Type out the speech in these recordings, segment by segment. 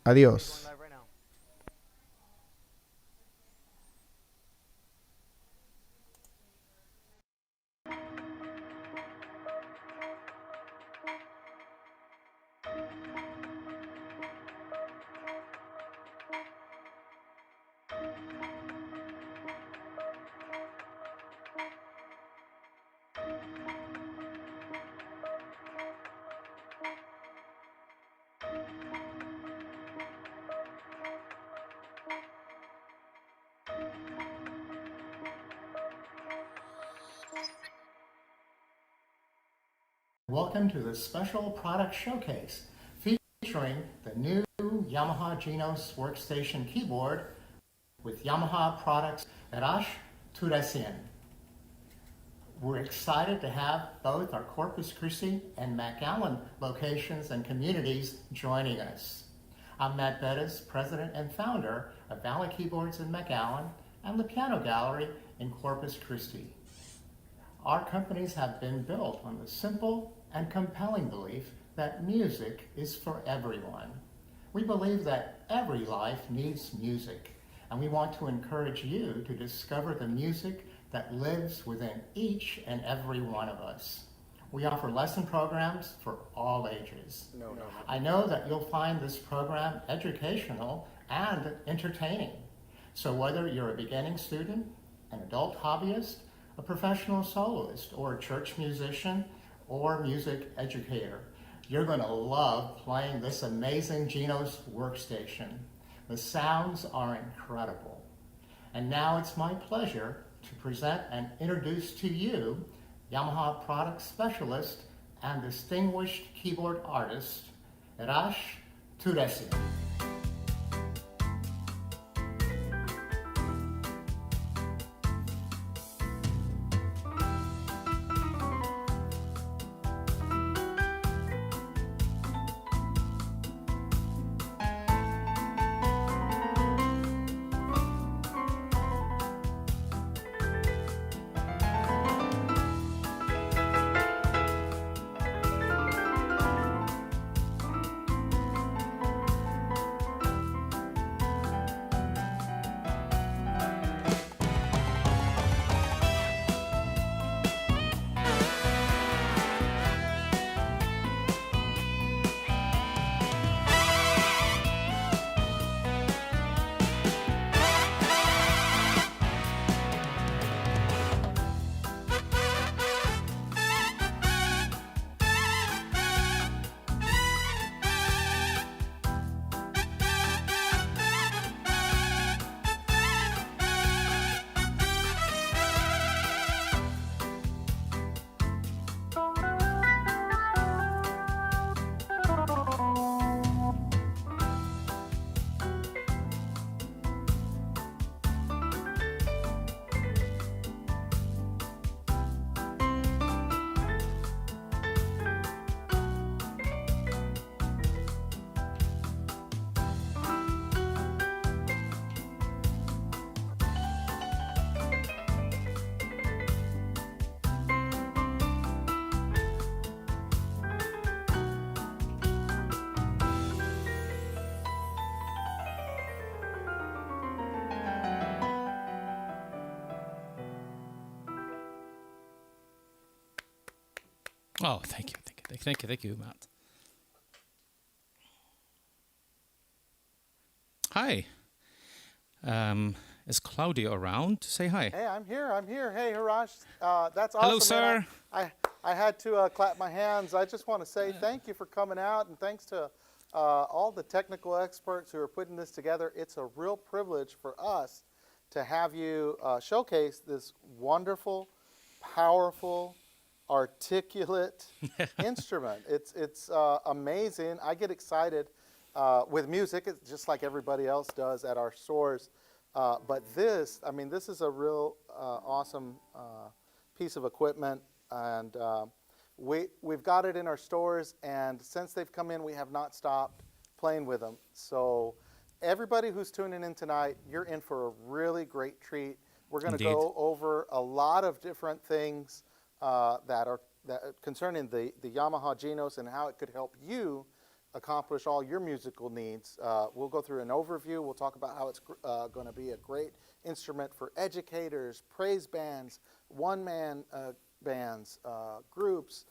Adiós. Welcome to this special product showcase featuring the new Yamaha Genos workstation keyboard with Yamaha products Heratch, Tyros. We're excited to have both our Corpus Christi and McAllen locations and communities joining us. I'm Matt Bettis, president and founder of Valley Keyboards in McAllen and the Piano Gallery in Corpus Christi. Our companies have been built on the simple and compelling belief that music is for everyone. We believe that every life needs music, and we want to encourage you to discover the music that lives within each and every one of us. We offer lesson programs for all ages. I know that you'll find this program educational and entertaining. So whether you're a beginning student, an adult hobbyist, a professional soloist, or a church musician, or music educator, you're going to love playing this amazing Genos workstation. The sounds are incredible. And now it's my pleasure to present and introduce to you Yamaha product specialist and distinguished keyboard artist, Heratch Tyros. Oh, thank you, Matt. Hi. Is Claudio around to say hi? Hey, I'm here. Hey, Heratch. That's awesome. Hello, sir. Man. I had to clap my hands. I just want to say thank you for coming out, and thanks to all the technical experts who are putting this together. It's a real privilege for us to have you showcase this wonderful, powerful, articulate instrument. It's amazing. I get excited with music, it's just like everybody else does at our stores. But this is a real awesome piece of equipment, and we've got it in our stores, and since they've come in, we have not stopped playing with them. So everybody who's tuning in tonight, you're in for a really great treat. We're going to go over a lot of different things that concerning the Yamaha Genos and how it could help you accomplish all your musical needs. We'll go through an overview. We'll talk about how it's going to be a great instrument for educators, praise bands, one-man bands, groups.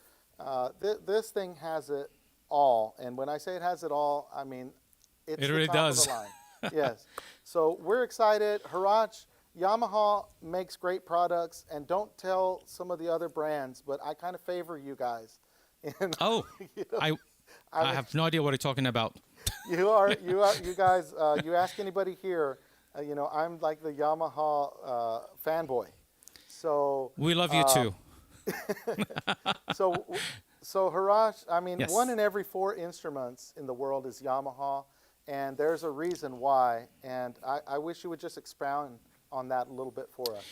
This thing has it all. And when I say it has it all, I mean it's It really the top does. of the line. Yes. So we're excited. Heratch, Yamaha makes great products, and don't tell some of the other brands, but I kind of favor you guys. And, Oh, you know, I have no idea what you're talking about. you guys. You ask anybody here, you know, I'm like the Yamaha fanboy. So We love you too. so Heratch, I mean, Yes. 1 in every 4 instruments in the world is Yamaha, and there's a reason why. And I wish you would just expound on that a little bit for us.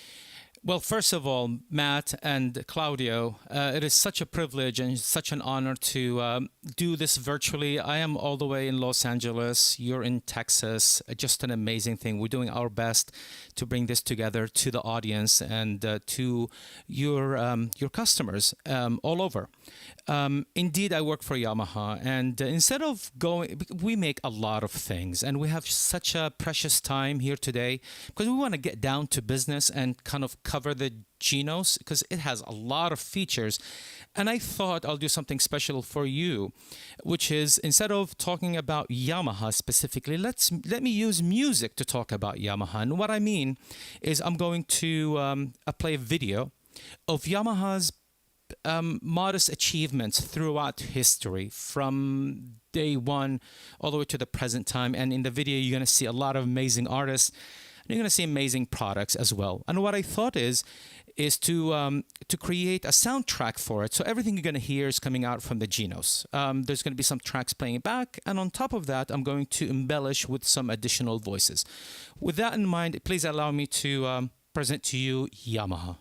Well, first of all, Matt and Claudio, it is such a privilege and such an honor to do this virtually. I am all the way in Los Angeles. You're in Texas. Just an amazing thing. We're doing our best to bring this together to the audience and to your customers all over. Indeed, I work for Yamaha, and instead of going, we make a lot of things, and we have such a precious time here today because we want to get down to business and kind of cover the Genos because it has a lot of features. And I thought I'll do something special for you, which is instead of talking about Yamaha specifically, let me use music to talk about Yamaha. And what I mean is I'm going to play a video of Yamaha's modest achievements throughout history from day one all the way to the present time. And in the video, you're going to see a lot of amazing artists. And you're going to see amazing products as well. And what I thought is to create a soundtrack for it. So everything you're going to hear is coming out from the Genos. There's going to be some tracks playing back. And on top of that, I'm going to embellish with some additional voices. With that in mind, please allow me to present to you Yamaha.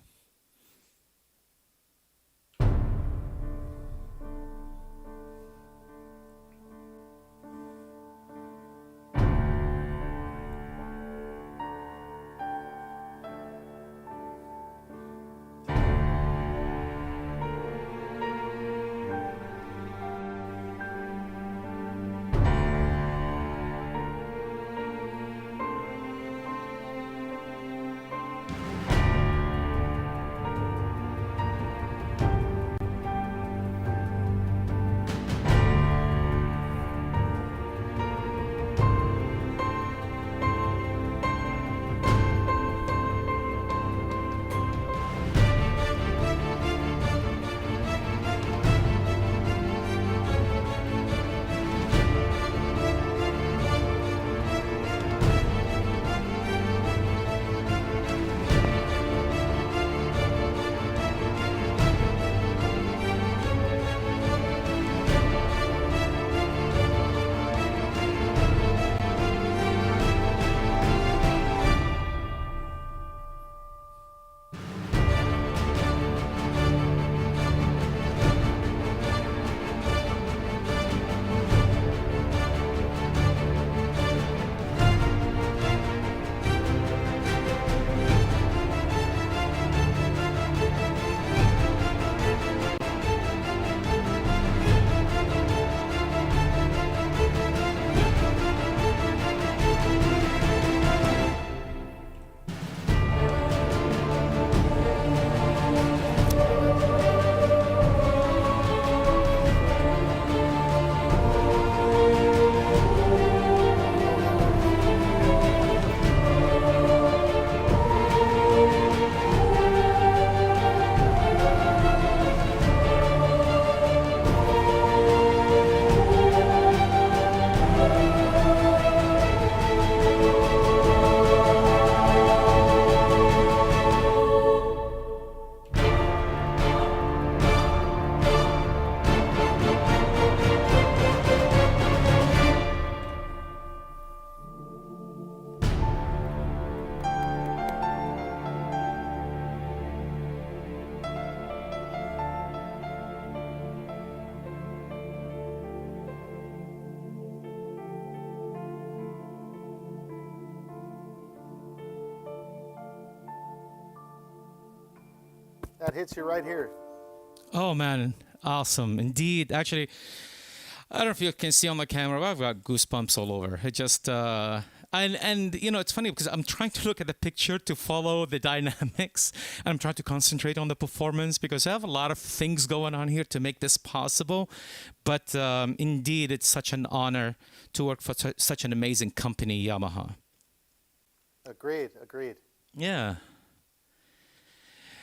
That hits you right here. Oh man, awesome. Indeed. Actually, I don't know if you can see on the camera, but I've got goosebumps all over. It just, and you know, it's funny because I'm trying to look at the picture to follow the dynamics. I'm trying to concentrate on the performance because I have a lot of things going on here to make this possible. But indeed, it's such an honor to work for such an amazing company, Yamaha. Agreed. Yeah.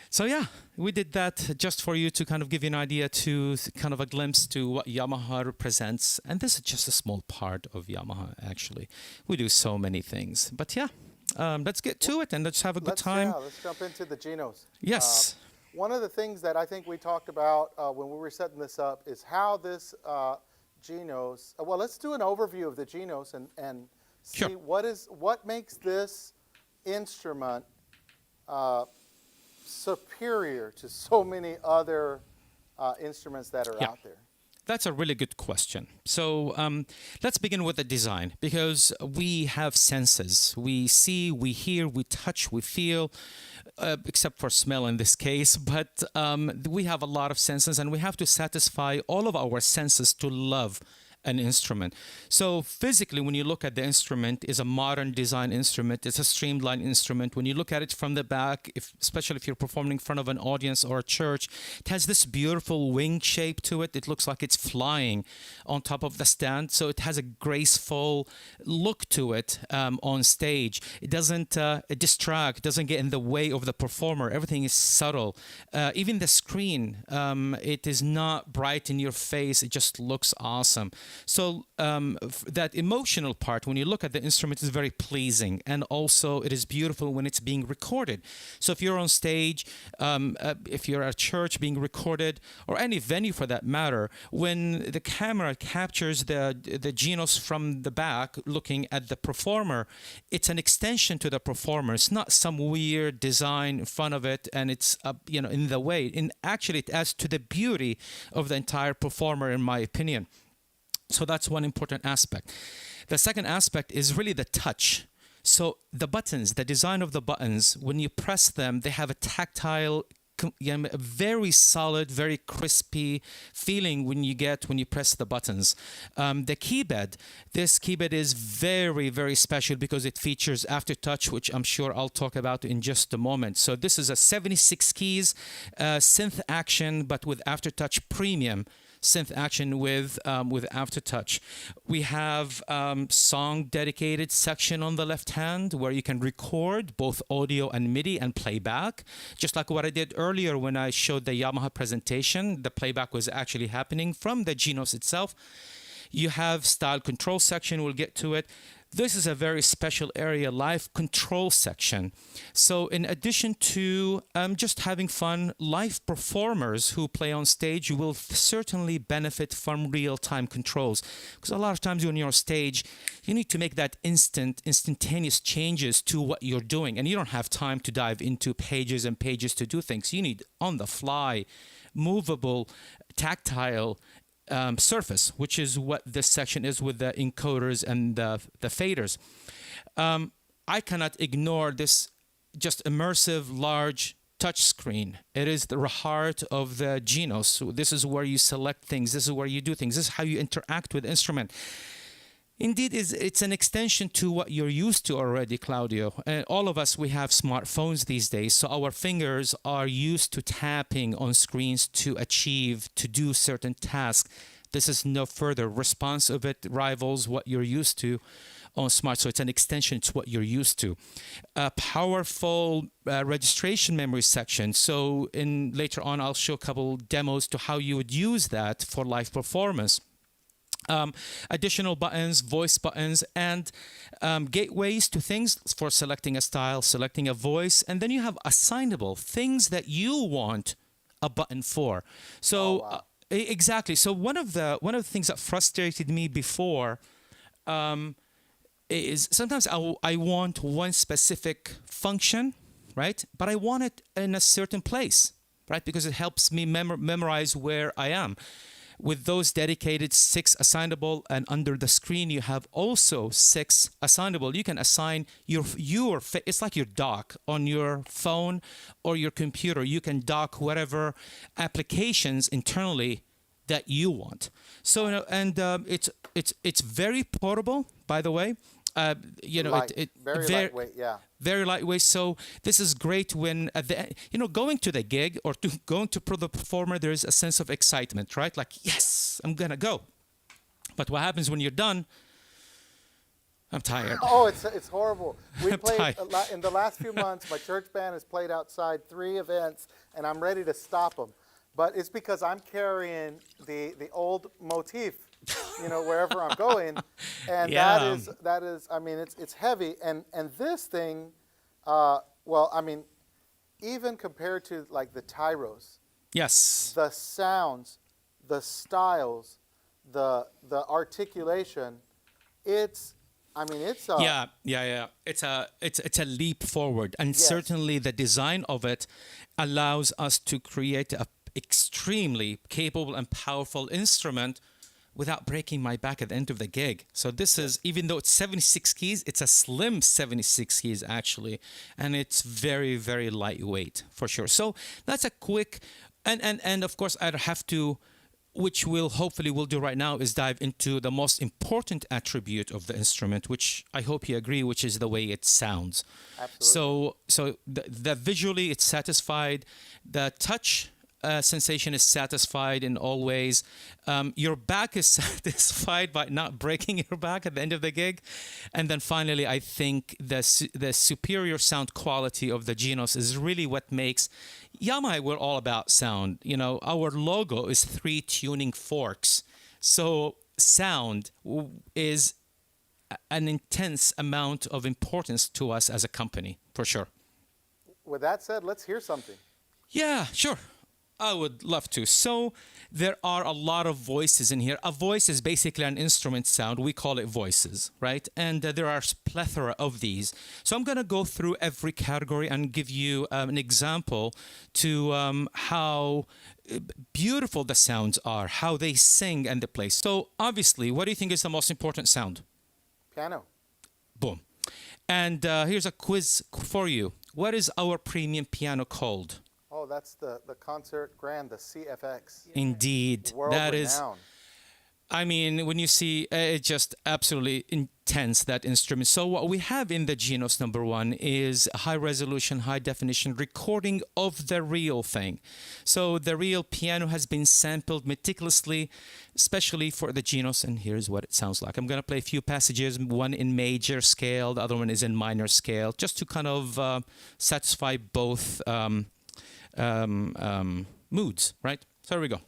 So yeah, we did that just for you to kind of give you an idea, to kind of a glimpse to what Yamaha represents. And this is just a small part of Yamaha, actually. We do so many things. But yeah, let's get to it and let's have a good time. Yeah, let's jump into the Genos. Yes. One of the things that I think we talked about when we were setting this up is how this Genos, well, let's do an overview of the Genos and see Sure. what makes this instrument superior to so many other instruments that are out there. That's a really good question. So let's begin with the design, because we have senses. We see, we hear, we touch, we feel, except for smell in this case. But we have a lot of senses, and we have to satisfy all of our senses to love an instrument. So physically, when you look at the instrument, is a modern design instrument. It's a streamlined instrument. When you look at it from the back, especially if you're performing in front of an audience or a church, it has this beautiful wing shape to it. It looks like it's flying on top of the stand. So it has a graceful look to it on stage. It doesn't distract, doesn't get in the way of the performer. Everything is subtle. Even the screen, it is not bright in your face. It just looks awesome. So that emotional part, when you look at the instrument, is very pleasing, and also it is beautiful when it's being recorded. So if you're on stage, if you're at church being recorded, or any venue for that matter, when the camera captures the Genos from the back looking at the performer, it's an extension to the performer. It's not some weird design in front of it and it's in the way. And actually it adds to the beauty of the entire performer, in my opinion. So that's one important aspect. The second aspect is really the touch. So the buttons, the design of the buttons, when you press them, they have a tactile, a very solid, very crispy feeling when you press the buttons. The Keybed, this Keybed is very, very special because it features aftertouch, which I'm sure I'll talk about in just a moment. So this is a 76 keys synth action, but with aftertouch premium synth action with aftertouch. We have song dedicated section on the left hand where you can record both audio and MIDI and playback. Just like what I did earlier when I showed the Yamaha presentation, the playback was actually happening from the Genos itself. You have style control section, we'll get to it. This is a very special area, live control section. So in addition to just having fun, live performers who play on stage, you will certainly benefit from real-time controls. Because a lot of times when you're on stage, you need to make that instantaneous changes to what you're doing. And you don't have time to dive into pages and pages to do things. You need on-the-fly, movable, tactile surface, which is what this section is with the encoders and the faders. I cannot ignore this just immersive, large touch screen. It is the heart of the Genos. So this is where you select things. This is where you do things. This is how you interact with the instrument. Indeed, it's an extension to what you're used to already, Claudio. And all of us, we have smartphones these days, so our fingers are used to tapping on screens to do certain tasks. This is no further. Response of it rivals what you're used to on smart, so it's an extension to what you're used to. A powerful registration memory section. So later on, I'll show a couple demos to how you would use that for live performance. Additional buttons, voice buttons, and gateways to things for selecting a style, selecting a voice, and then you have assignable things that you want a button for. So exactly. So one of the things that frustrated me before is sometimes I want one specific function, right? But I want it in a certain place, right? Because it helps me memorize where I am. With those dedicated 6 assignable, and under the screen you have also 6 assignable. You can assign it's like your dock on your phone or your computer. You can dock whatever applications internally that you want. So, and it's very portable, by the way. Light. Very lightweight, yeah. Very lightweight. So this is great when going to the gig or going to the performer, there's a sense of excitement, right? Like, yes, I'm gonna go. But what happens when you're done? I'm tired. Oh, it's horrible. We played in the last few months. My church band has played outside 3 events, and I'm ready to stop them. But it's because I'm carrying the old motif, wherever I'm going, and Yeah. that is. I mean, it's heavy, and this thing, even compared to like the Tyros, Yes. the sounds, the styles, the articulation, it's Yeah. It's a leap forward, and Yes. certainly the design of it allows us to create a extremely capable and powerful instrument without breaking my back at the end of the gig. So this is, even though it's 76 keys, it's a slim 76 keys actually, and it's very, very lightweight for sure. So that's a quick, and of course I'd have to, which we'll do right now, is dive into the most important attribute of the instrument, which I hope you agree, which is the way it sounds. Absolutely. So the visually it's satisfied, the touch sensation is satisfied in all ways. Your back is satisfied by not breaking your back at the end of the gig. And then finally, I think the superior sound quality of the Genos is really what makes Yamaha. We're all about sound. Our logo is 3 tuning forks. So sound is an intense amount of importance to us as a company, for sure. With that said, let's hear something. Yeah, sure. I would love to. So there are a lot of voices in here. A voice is basically an instrument sound. We call it voices, right? And there are a plethora of these. So I'm going to go through every category and give you an example to how beautiful the sounds are, how they sing and they play. So obviously, what do you think is the most important sound? Piano. Boom. And here's a quiz for you. What is our premium piano called? Oh, that's the Concert Grand, the CFX. Indeed. World That is, renowned. I mean, when you see, it's just absolutely intense, that instrument. So what we have in the Genos number 1 is high resolution, high definition recording of the real thing. So the real piano has been sampled meticulously, especially for the Genos, and here's what it sounds like. I'm going to play a few passages, one in major scale, the other one is in minor scale, just to kind of satisfy both moods, right? So here we go.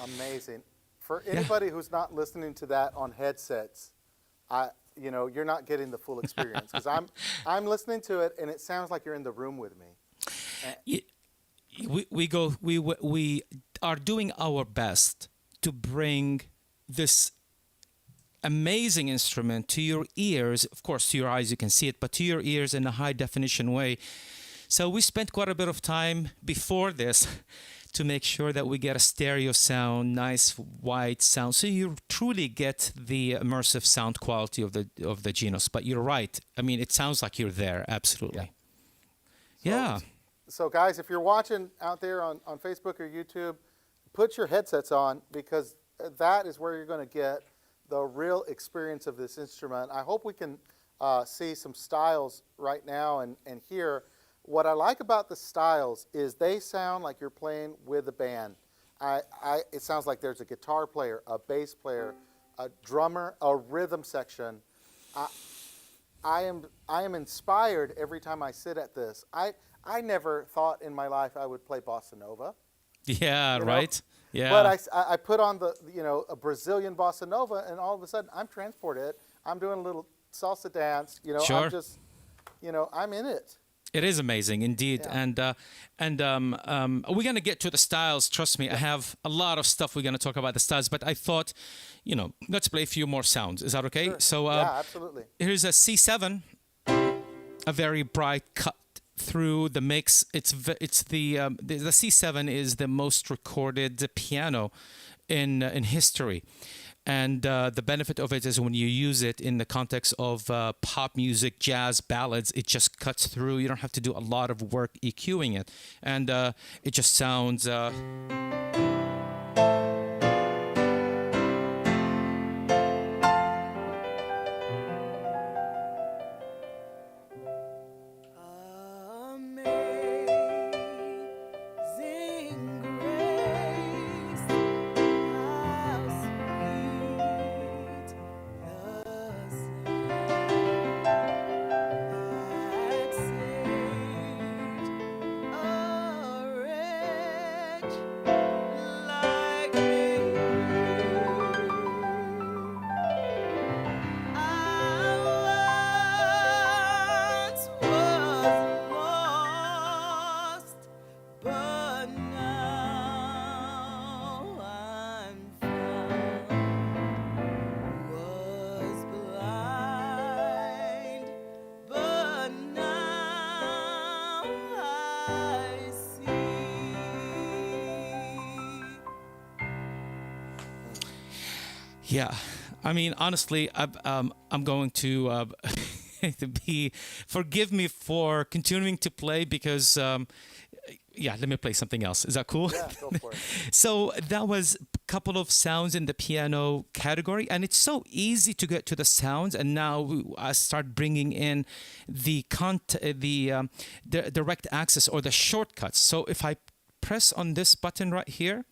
Amazing. For anybody who's not listening to that on headsets, you're not getting the full experience, because I'm listening to it and it sounds like you're in the room with me. We are doing our best to bring this amazing instrument to your ears. Of course, to your eyes you can see it, but to your ears in a high definition way. So we spent quite a bit of time before this to make sure that we get a stereo sound, nice white sound, so you truly get the immersive sound quality of the Genos. But you're right. I mean, it sounds like you're there. Absolutely. Yeah. So guys, if you're watching out there on Facebook or YouTube, put your headsets on, because that is where you're going to get the real experience of this instrument. I hope we can see some styles right now and hear. What I like about the styles is they sound like you're playing with a band. It sounds like there's a guitar player, a bass player, a drummer, a rhythm section. I am inspired every time I sit at this. I never thought in my life I would play bossa nova. Yeah, right. Yeah. But I put on a Brazilian bossa nova, and all of a sudden I'm transported. I'm doing a little salsa dance. Sure. I'm just, I'm in it. It is amazing indeed. Yeah. And we're going to get to the styles. Trust me, I have a lot of stuff we're going to talk about the styles, but I thought, let's play a few more sounds. Is that okay? Sure. So yeah, absolutely. Here's a C7, a very bright cut through the mix. It's the C7 is the most recorded piano in history. And the benefit of it is when you use it in the context of pop music, jazz, ballads, it just cuts through. You don't have to do a lot of work EQing it. And it just sounds... Yeah, I mean, honestly, I'm going to forgive me for continuing to play because, let me play something else. Is that cool? Yeah, go for it. So that was a couple of sounds in the piano category, and it's so easy to get to the sounds. And now I start bringing in the direct access or the shortcuts. So if I press on this button right here,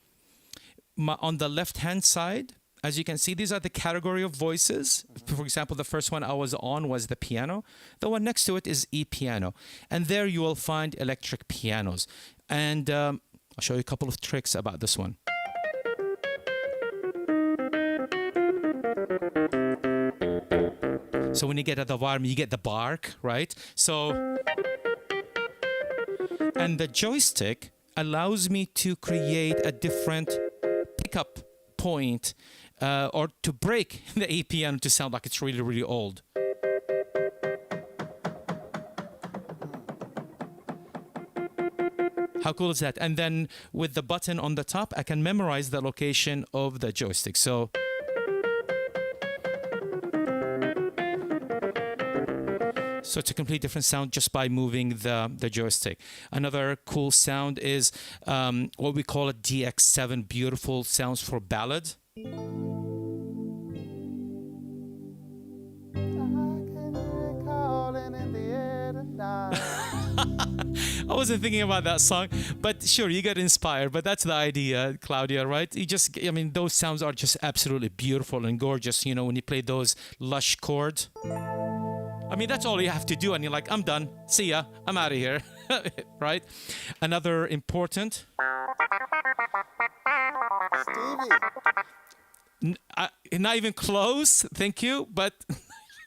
on the left-hand side, as you can see, these are the category of voices. For example, the first one I was on was the piano. The one next to it is E-piano. And there you will find electric pianos. And I'll show you a couple of tricks about this one. So when you get at the bottom, you get the bark, right? So, and the joystick allows me to create a different pickup point or to break the A piano to sound like it's really, really old. How cool is that? And then with the button on the top, I can memorize the location of the joystick. So it's a complete different sound just by moving the joystick. Another cool sound is what we call a DX7, beautiful sounds for ballad. I wasn't thinking about that song, but sure, you get inspired. But that's the idea, Claudia, right? I mean, those sounds are just absolutely beautiful and gorgeous, you know, when you play those lush chords. I mean, that's all you have to do, and you're like, I'm done. See ya. I'm out of here. Right? Another important. Stevie. Not even close, thank you, but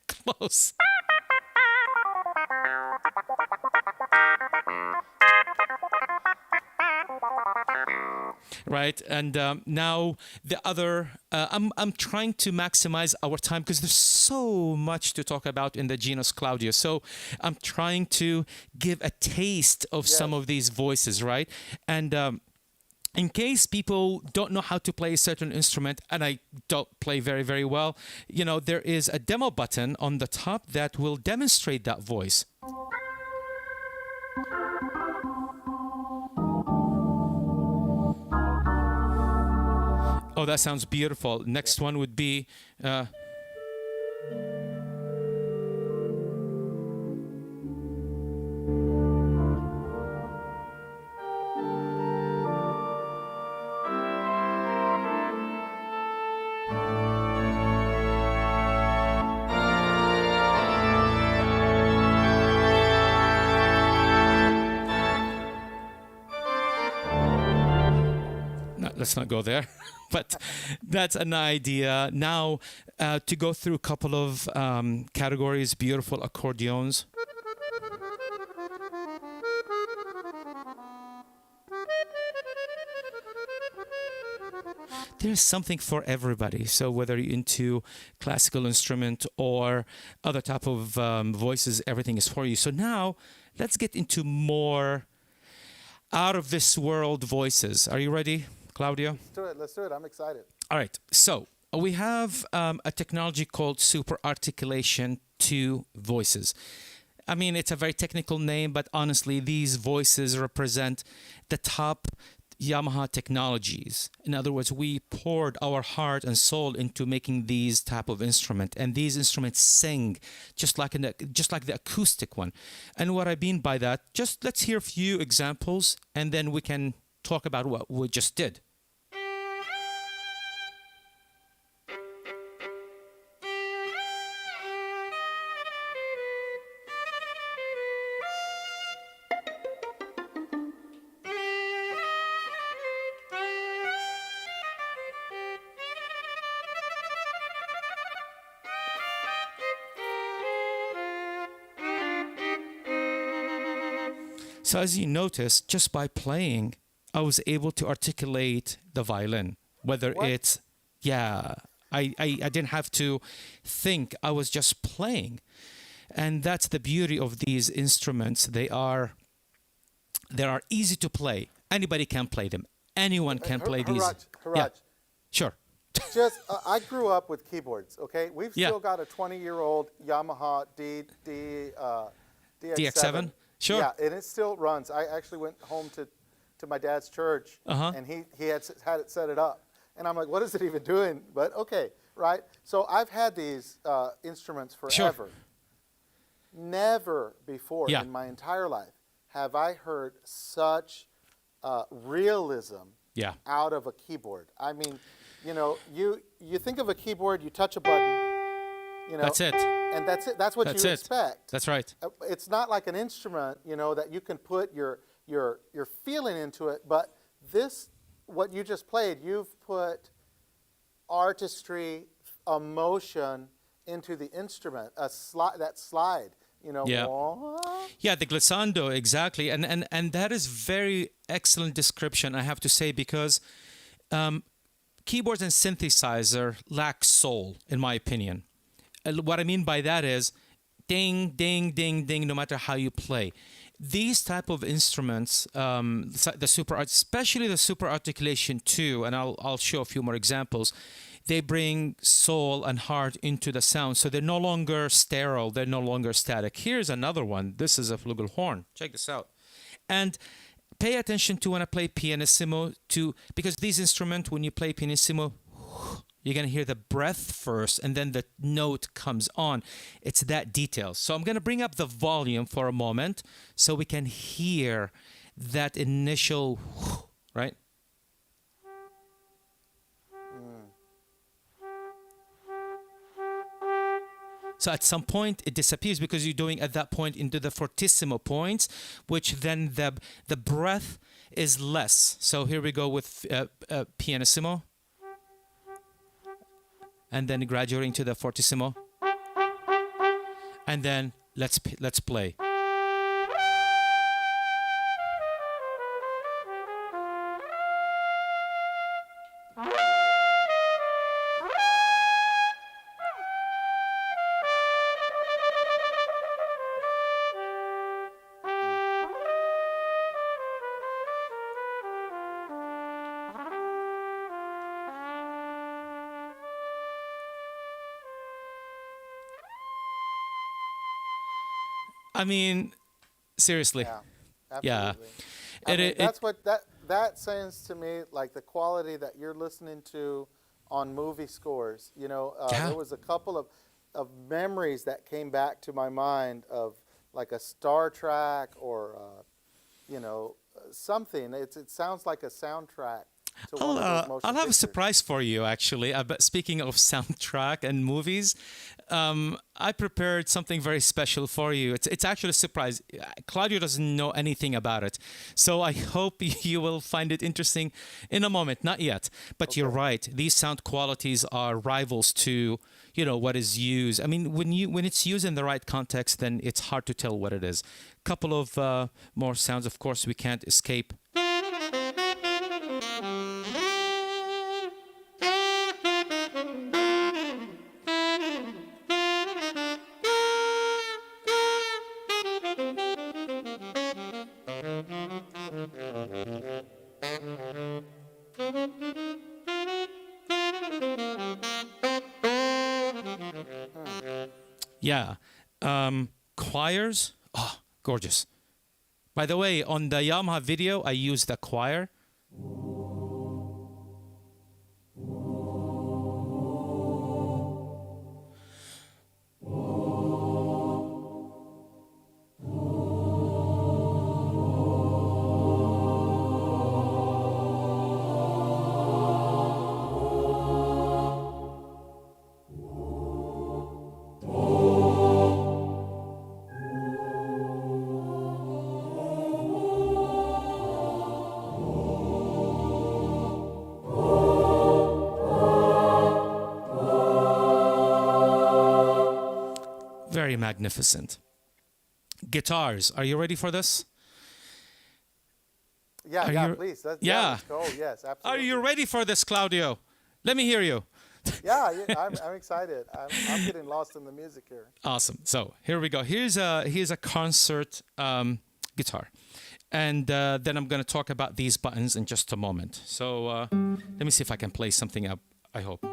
close. Right, and now the other, I'm trying to maximize our time because there's so much to talk about in the Genos Claudio. So I'm trying to give a taste of some of these voices, right? And in case people don't know how to play a certain instrument, and I don't play very, very well, you know, there is a demo button on the top that will demonstrate that voice. Oh, that sounds beautiful. Next one would be... let's not go there, but that's an idea. Now, to go through a couple of categories, beautiful accordions. There's something for everybody. So whether you're into classical instrument or other type of voices, everything is for you. So now, let's get into more out of this world voices. Are you ready, Claudio? Let's do it. I'm excited. All right. So we have a technology called Super Articulation 2 Voices. I mean, it's a very technical name, but honestly, these voices represent the top Yamaha technologies. In other words, we poured our heart and soul into making these type of instrument, and these instruments sing just like the acoustic one. And what I mean by that, just let's hear a few examples, and then we can talk about what we just did. So as you notice, just by playing, I was able to articulate the violin. Whether it's, I didn't have to think. I was just playing. And that's the beauty of these instruments. They are easy to play. Anybody can play them. Anyone can play these. Heratch. Yeah, sure. Just, I grew up with keyboards, okay? We've still got a 20-year-old Yamaha DX7. Sure. Yeah, and it still runs. I actually went home to my dad's church, and he had it set it up. And I'm like, what is it even doing? But okay, right? So I've had these instruments forever. Sure. Never before in my entire life have I heard such realism out of a keyboard. I mean, you know, you think of a keyboard, you touch a button, you know. That's it. And that's it. That's what you expect. That's right. It's not like an instrument, you know, that you can put your feeling into it. But this, what you just played, you've put artistry, emotion into the instrument. That slide, you know. Yeah, the glissando, exactly. And that is very excellent description, I have to say, because keyboards and synthesizer lack soul, in my opinion. What I mean by that is ding, ding, ding, ding, no matter how you play. These type of instruments, especially the Super Articulation 2, and I'll show a few more examples, they bring soul and heart into the sound. So they're no longer sterile, they're no longer static. Here's another one. This is a Flugelhorn. Check this out. And pay attention to when I play pianissimo, because these instruments, when you play pianissimo, you're going to hear the breath first, and then the note comes on. It's that detail. So I'm going to bring up the volume for a moment so we can hear that initial, right? So at some point it disappears because you're doing at that point into the fortissimo points, which then the breath is less. So here we go with pianissimo, and then graduating to the fortissimo, and then let's play. I mean, seriously. Yeah, absolutely. Yeah. That's what that sounds to me like the quality that you're listening to on movie scores. You know, there was a couple of memories that came back to my mind of like a Star Trek or you know, something. It sounds like a soundtrack. I'll have a surprise for you, actually. But speaking of soundtrack and movies, I prepared something very special for you. It's actually a surprise. Claudio doesn't know anything about it, so I hope you will find it interesting in a moment. Not yet, but okay. You're right. These sound qualities are rivals to, you know, what is used. I mean, when it's used in the right context, then it's hard to tell what it is. Couple of more sounds, of course, we can't escape. Yeah. Choirs. Oh, gorgeous. By the way, on the Yamaha video, I used the choir. Very magnificent. Guitars, are you ready for this? Yeah, please. Let's go. Yes, absolutely. Are you ready for this, Claudio? Let me hear you. Yeah, I'm excited. I'm getting lost in the music here. Awesome. So here we go. Here's a concert guitar, and then I'm going to talk about these buttons in just a moment. So let me see if I can play something up. I hope.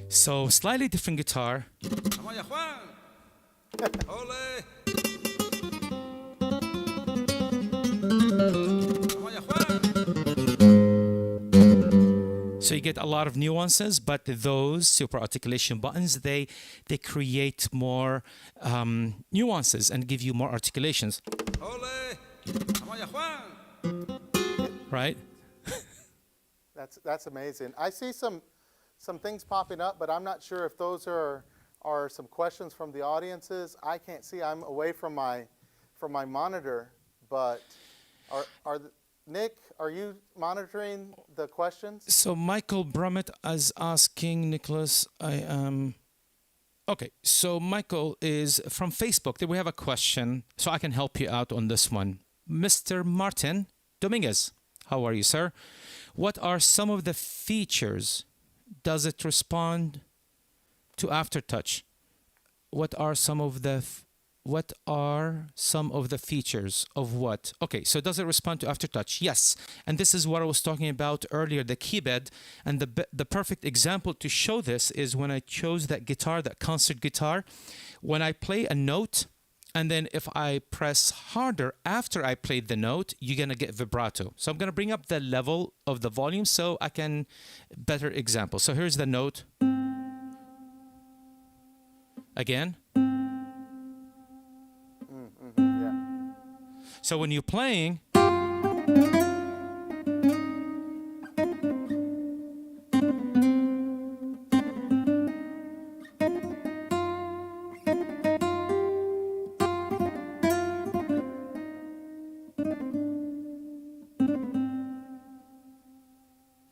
So slightly different guitar. So you get a lot of nuances, but those super articulation buttons, they create more nuances and give you more articulations. Right? That's amazing. I see some things popping up, but I'm not sure if those are some questions from the audiences. I can't see. I'm away from my monitor, but Nick, are you monitoring the questions? So Michael Brummett is asking Nicholas. Okay, so Michael is from Facebook. We have a question, so I can help you out on this one. Mr. Martin Dominguez, how are you, sir? What are some of the features? Does it respond to aftertouch? what are some of the features of what? Okay, so does it respond to aftertouch? Yes. And this is what I was talking about earlier, the Keybed. And the perfect example to show this is when I chose that guitar, that concert guitar. When I play a note, and then if I press harder after I played the note, you're going to get vibrato. So I'm going to bring up the level of the volume so I can better example. So here's the note. Again. Yeah. So when you're playing,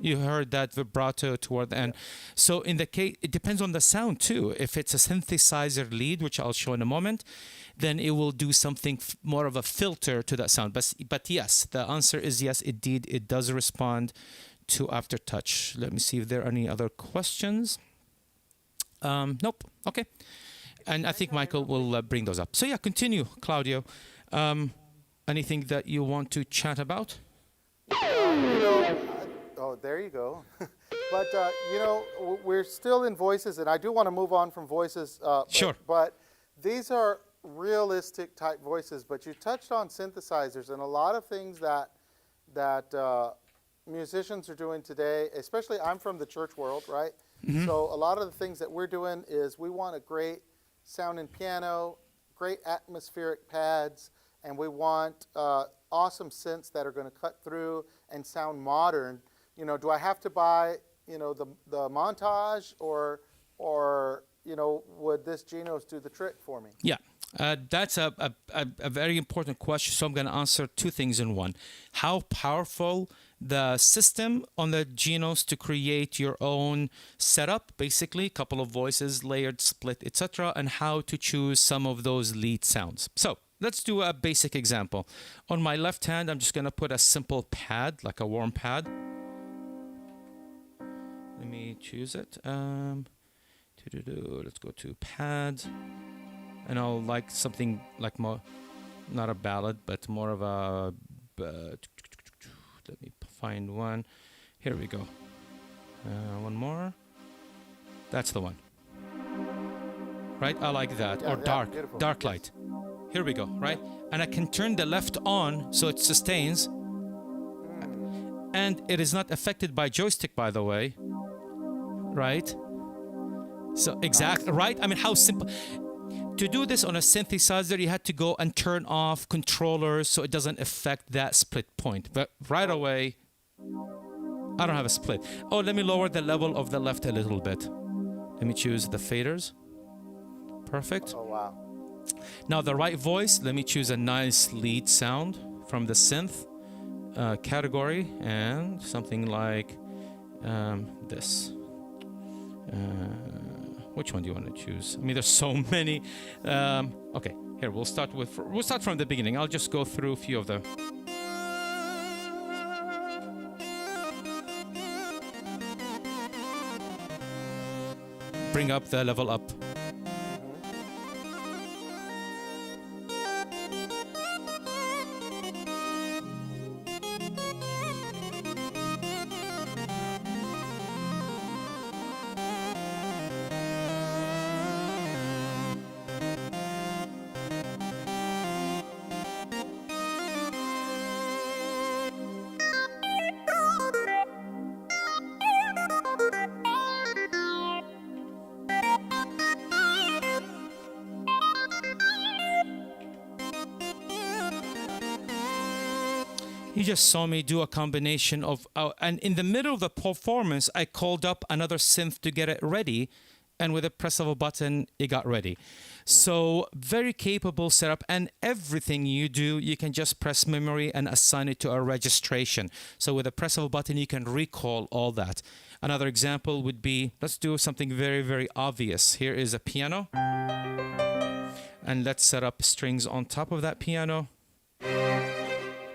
you heard that vibrato toward the end. So in the case, it depends on the sound too. If it's a synthesizer lead, which I'll show in a moment, then it will do something more of a filter to that sound. But yes, the answer is yes, indeed, it does respond to aftertouch. Let me see if there are any other questions. Nope. Okay. And I think Michael will bring those up. So yeah, continue, Claudio. Anything that you want to chat about? Oh, there you go. But, we're still in voices, and I do want to move on from voices. Sure. But these are realistic type voices, but you touched on synthesizers, and a lot of things that musicians are doing today, especially I'm from the church world, right? Mm-hmm. So a lot of the things that we're doing is we want a great sounding piano, great atmospheric pads, and we want awesome synths that are going to cut through and sound modern. Do I have to buy, the Montage or would this Genos do the trick for me? Yeah, that's a very important question. So I'm going to answer two things in one. How powerful the system on the Genos to create your own setup, basically, couple of voices, layered, split, etc., and how to choose some of those lead sounds. So let's do a basic example. On my left hand, I'm just going to put a simple pad, like a warm pad. Let me choose it. Let's go to pads. And I'll like something like more, not a ballad, but more of a, let me find one. Here we go. One more. That's the one. Right? I like that. Or dark, beautiful. Dark light. Here we go, right? And I can turn the left on so it sustains. And it is not affected by joystick, by the way. Right? So, exactly, right? I mean, how simple. To do this on a synthesizer, you had to go and turn off controllers so it doesn't affect that split point. But right away, I don't have a split. Oh, let me lower the level of the left a little bit. Let me choose the faders. Perfect. Oh, wow. Now the right voice, let me choose a nice lead sound from the synth category and something like this. Which one do you want to choose? I mean, there's so many. Okay, here we'll start from the beginning. I'll just go through a few of them. Bring up the level up. You just saw me do a combination of, and in the middle of the performance, I called up another synth to get it ready, and with a press of a button, it got ready. So very capable setup, and everything you do, you can just press memory and assign it to a registration. So with a press of a button, you can recall all that. Another example would be, let's do something very, very obvious. Here is a piano, and let's set up strings on top of that piano.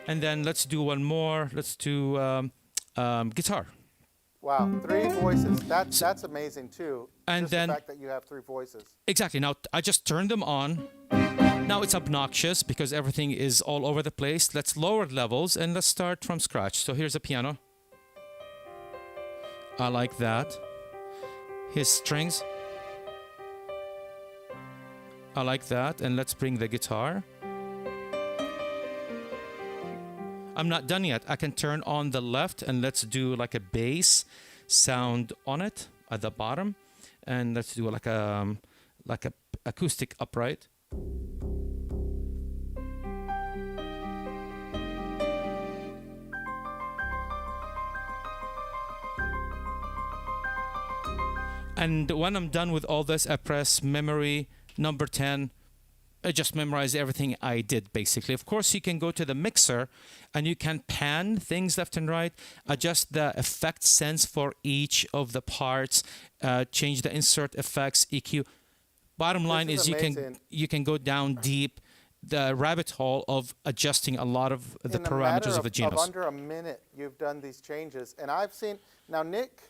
And then let's do one more. Let's do guitar. Wow, 3 voices. That's amazing too. And just then the fact that you have 3 voices. exactly. Now I just turned them on. Now it's obnoxious because everything is all over the place. Let's lower levels and let's start from scratch. So here's a piano. I like that. Here's strings. I like that. And let's bring the guitar. I'm not done yet. I can turn on the left and let's do like a bass sound on it at the bottom. And let's do like a acoustic upright. And when I'm done with all this, I press memory number 10. I just memorize everything I did, basically. Of course, you can go to the mixer and you can pan things left and right, adjust the effect sense for each of the parts, change the insert effects, EQ. Bottom line is you can go down deep the rabbit hole of adjusting a lot of the parameters of the Genos. In under a minute, you've done these changes. And I've seen, now Nick,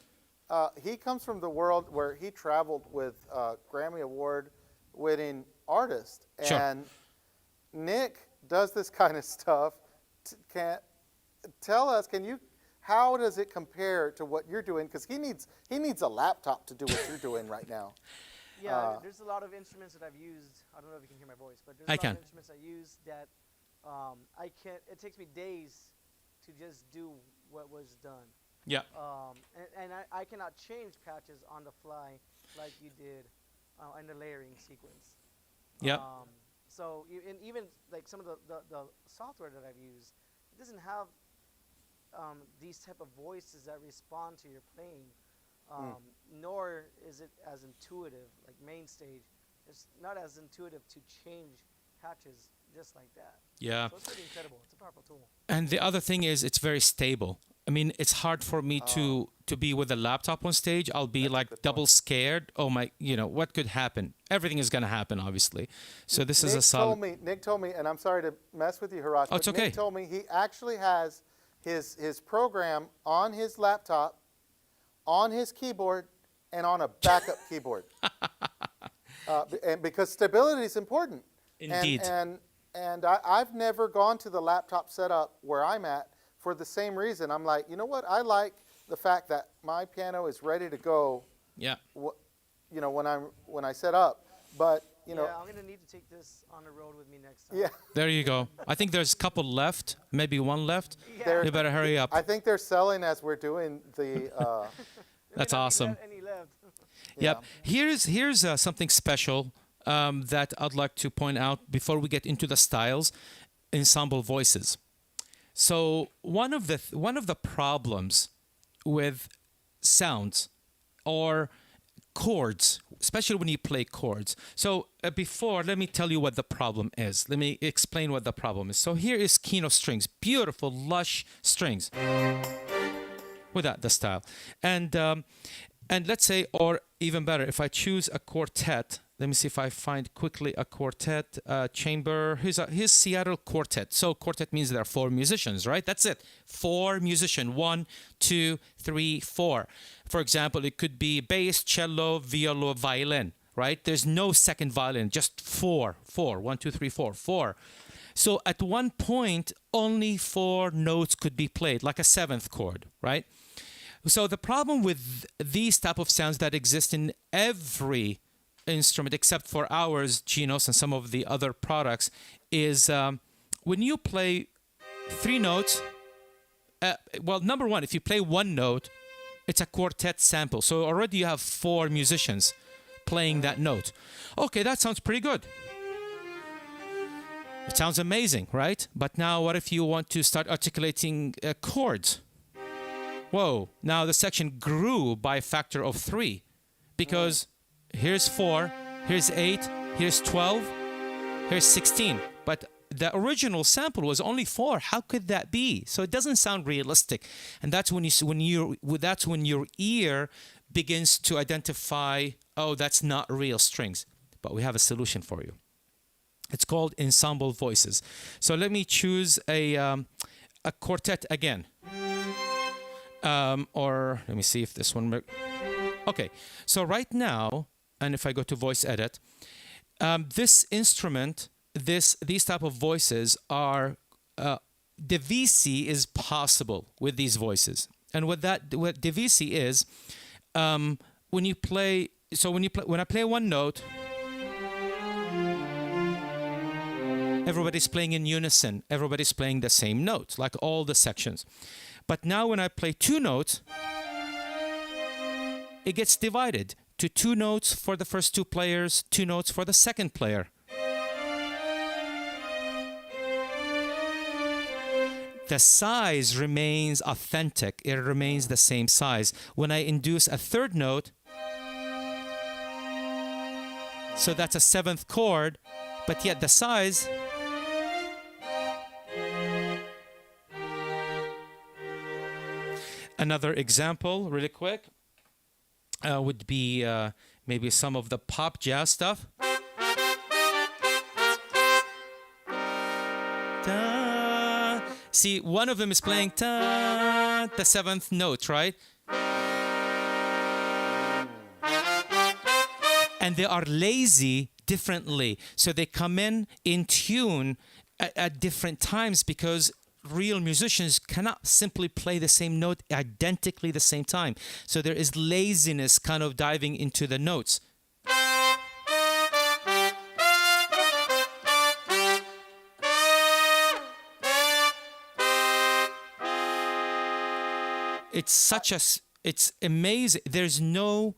he comes from the world where he traveled with Grammy Award winning artist. Sure. And Nick does this kind of stuff. Tell us, how does it compare to what you're doing? Because he needs a laptop to do what you're doing right now. Yeah, there's a lot of instruments that I've used. I don't know if you can hear my voice, but there's a lot of instruments I use that I can't. It takes me days to just do what was done. Yeah. And I cannot change patches on the fly like you did in the layering sequence. Yeah. So and even like some of the software that I've used, it doesn't have these type of voices that respond to your playing, nor is it as intuitive. Like main stage, it's not as intuitive to change patches just like that. Yeah. So it's pretty incredible. It's a powerful tool. And the other thing is it's very stable. I mean, it's hard for me to be with a laptop on stage. I'll be like double scared. Oh my, what could happen? Everything is going to happen, obviously. So this is a solid. Nick told me, and I'm sorry to mess with you, Heratch, it's okay. Nick told me he actually has his program on his laptop, on his keyboard, and on a backup keyboard. And because stability is important. Indeed. And I've never gone to the laptop setup where I'm at for the same reason. I'm like, you know what? I like the fact that my piano is ready to go. Yeah. When I set up, but Yeah, I'm gonna need to take this on the road with me next time. Yeah. There you go. I think there's a couple left, maybe one left. Yeah. You better hurry up. I think they're selling as we're doing the. That's awesome. Any left. Yep. Here's something special that I'd like to point out before we get into the styles. Ensemble Voices. So one of the problems with sounds or chords, especially when you play chords. So before, let me tell you what the problem is. Let me explain what the problem is. So here is Kino strings, beautiful, lush strings without the style. And let's say, or even better, if I choose a quartet, let me see if I find quickly a quartet chamber. Here's Seattle Quartet. So quartet means there are 4 musicians, right? That's it. 4 musicians. 1, 2, 3, 4. For example, it could be bass, cello, viola, violin, right? There's no second violin, just 4. 1, 2, 3, 4. 4. So at one point, only 4 notes could be played, like a 7th chord, right? So the problem with these type of sounds that exist in every instrument except for ours, Genos, and some of the other products, is when you play 3 notes, well, number one, if you play 1 note, it's a quartet sample. So already you have 4 musicians playing that note. Okay, that sounds pretty good. It sounds amazing, right? But now what if you want to start articulating chords? Whoa, now the section grew by a factor of 3 because here's 4, here's 8, here's 12, here's 16. But the original sample was only 4. How could that be? So it doesn't sound realistic. And that's when your ear begins to identify, oh, that's not real strings. But we have a solution for you. It's called Ensemble Voices. So let me choose a quartet again. Or let me see if this one. Okay, so right now, and if I go to voice edit, this instrument, these type of voices are, the VC is possible with these voices. And what the VC is, when you play, when I play one note, everybody's playing in unison. Everybody's playing the same note, like all the sections. But now when I play two notes, it gets divided to two notes for the first two players, two notes for the second player. The size remains authentic. It remains the same size. When I induce a third note, so that's a seventh chord, but yet the size Another example, really quick, would be maybe some of the pop jazz stuff. Da. See, one of them is playing da, the seventh note, right? And they are lazy differently. So they come in tune at different times, because real musicians cannot simply play the same note identically the same time. So there is laziness kind of diving into the notes. It's amazing. There is no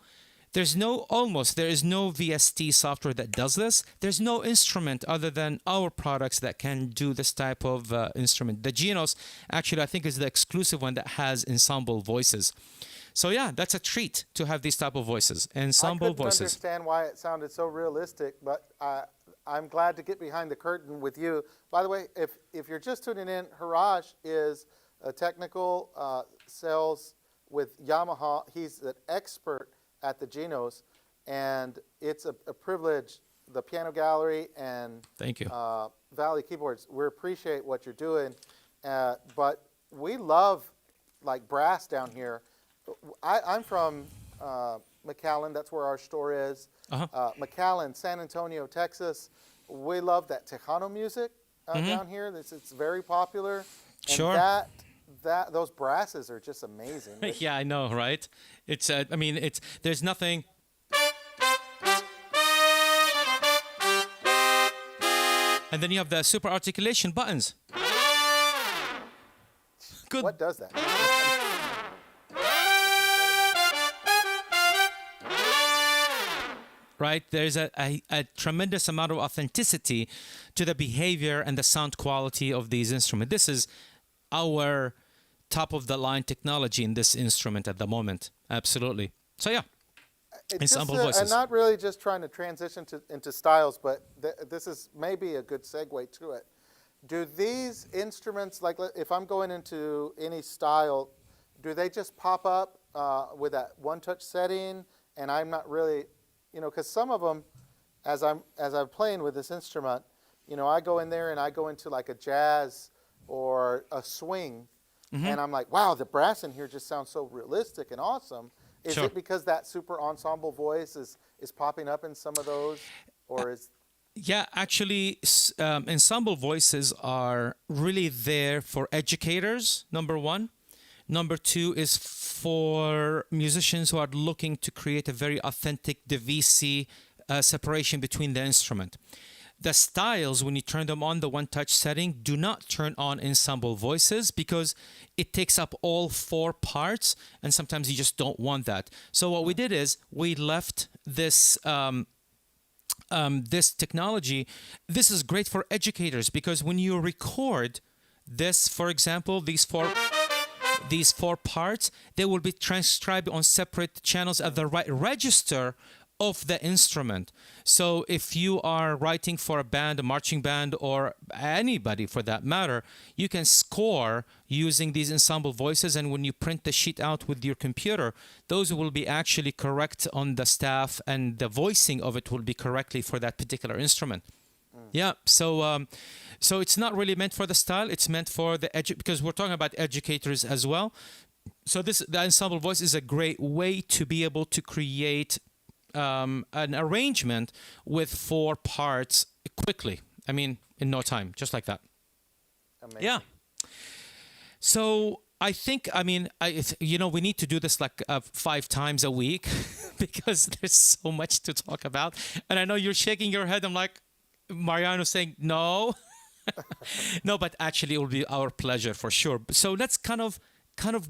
VST software that does this. There's no instrument other than our products that can do this type of instrument. The Genos, actually, I think is the exclusive one that has Ensemble Voices. So yeah, that's a treat to have these type of voices. Ensemble Voices. I couldn't understand why it sounded so realistic, but I'm glad to get behind the curtain with you. By the way, if you're just tuning in, Heratch is a technical sales with Yamaha. He's an expert at the Genos, and it's a privilege. The Piano Gallery and thank you, Valley Keyboards, we appreciate what you're doing, but we love like brass down here. I'm from McAllen, that's where our store is. McAllen, San Antonio, Texas. We love that Tejano music down here. It's very popular. And sure. Those brasses are just amazing. Yeah, I know, right? It's I mean, there's nothing. And then you have the super articulation buttons. Good. What does that? Right? There's a tremendous amount of authenticity to the behavior and the sound quality of these instruments. This is our top-of-the-line technology in this instrument at the moment. Absolutely. So yeah, Ensemble Voices. I'm not really just trying to transition into styles, but this is maybe a good segue to it. Do these instruments, like if I'm going into any style, do they just pop up with that one-touch setting, and I'm not really, because some of them, as I'm playing with this instrument, I go in there and I go into like a jazz or a swing, and I'm like, wow, the brass in here just sounds so realistic and awesome. Is it because that super ensemble voice is popping up in some of those, or is... Yeah, actually, ensemble voices are really there for educators, number one. Number two is for musicians who are looking to create a very authentic DVC separation between the instrument. The styles, when you turn them on the one-touch setting, do not turn on ensemble voices because it takes up all four parts, and sometimes you just don't want that. So what we did is we left this this technology. This is great for educators because when you record this, for example, these four parts, they will be transcribed on separate channels at the right register of the instrument. So if you are writing for a band, a marching band, or anybody for that matter, you can score using these ensemble voices, and when you print the sheet out with your computer, those will be actually correct on the staff, and the voicing of it will be correctly for that particular instrument. Yeah, so it's not really meant for the style, it's meant for the because we're talking about educators as well. So the Ensemble Voice is a great way to be able to create an arrangement with 4 parts quickly. I mean, in no time, just like that. Amazing. Yeah. So I think, I mean, we need to do this like 5 times a week because there's so much to talk about. And I know you're shaking your head. I'm like, Mariano saying no. No, but actually it will be our pleasure for sure. So let's kind of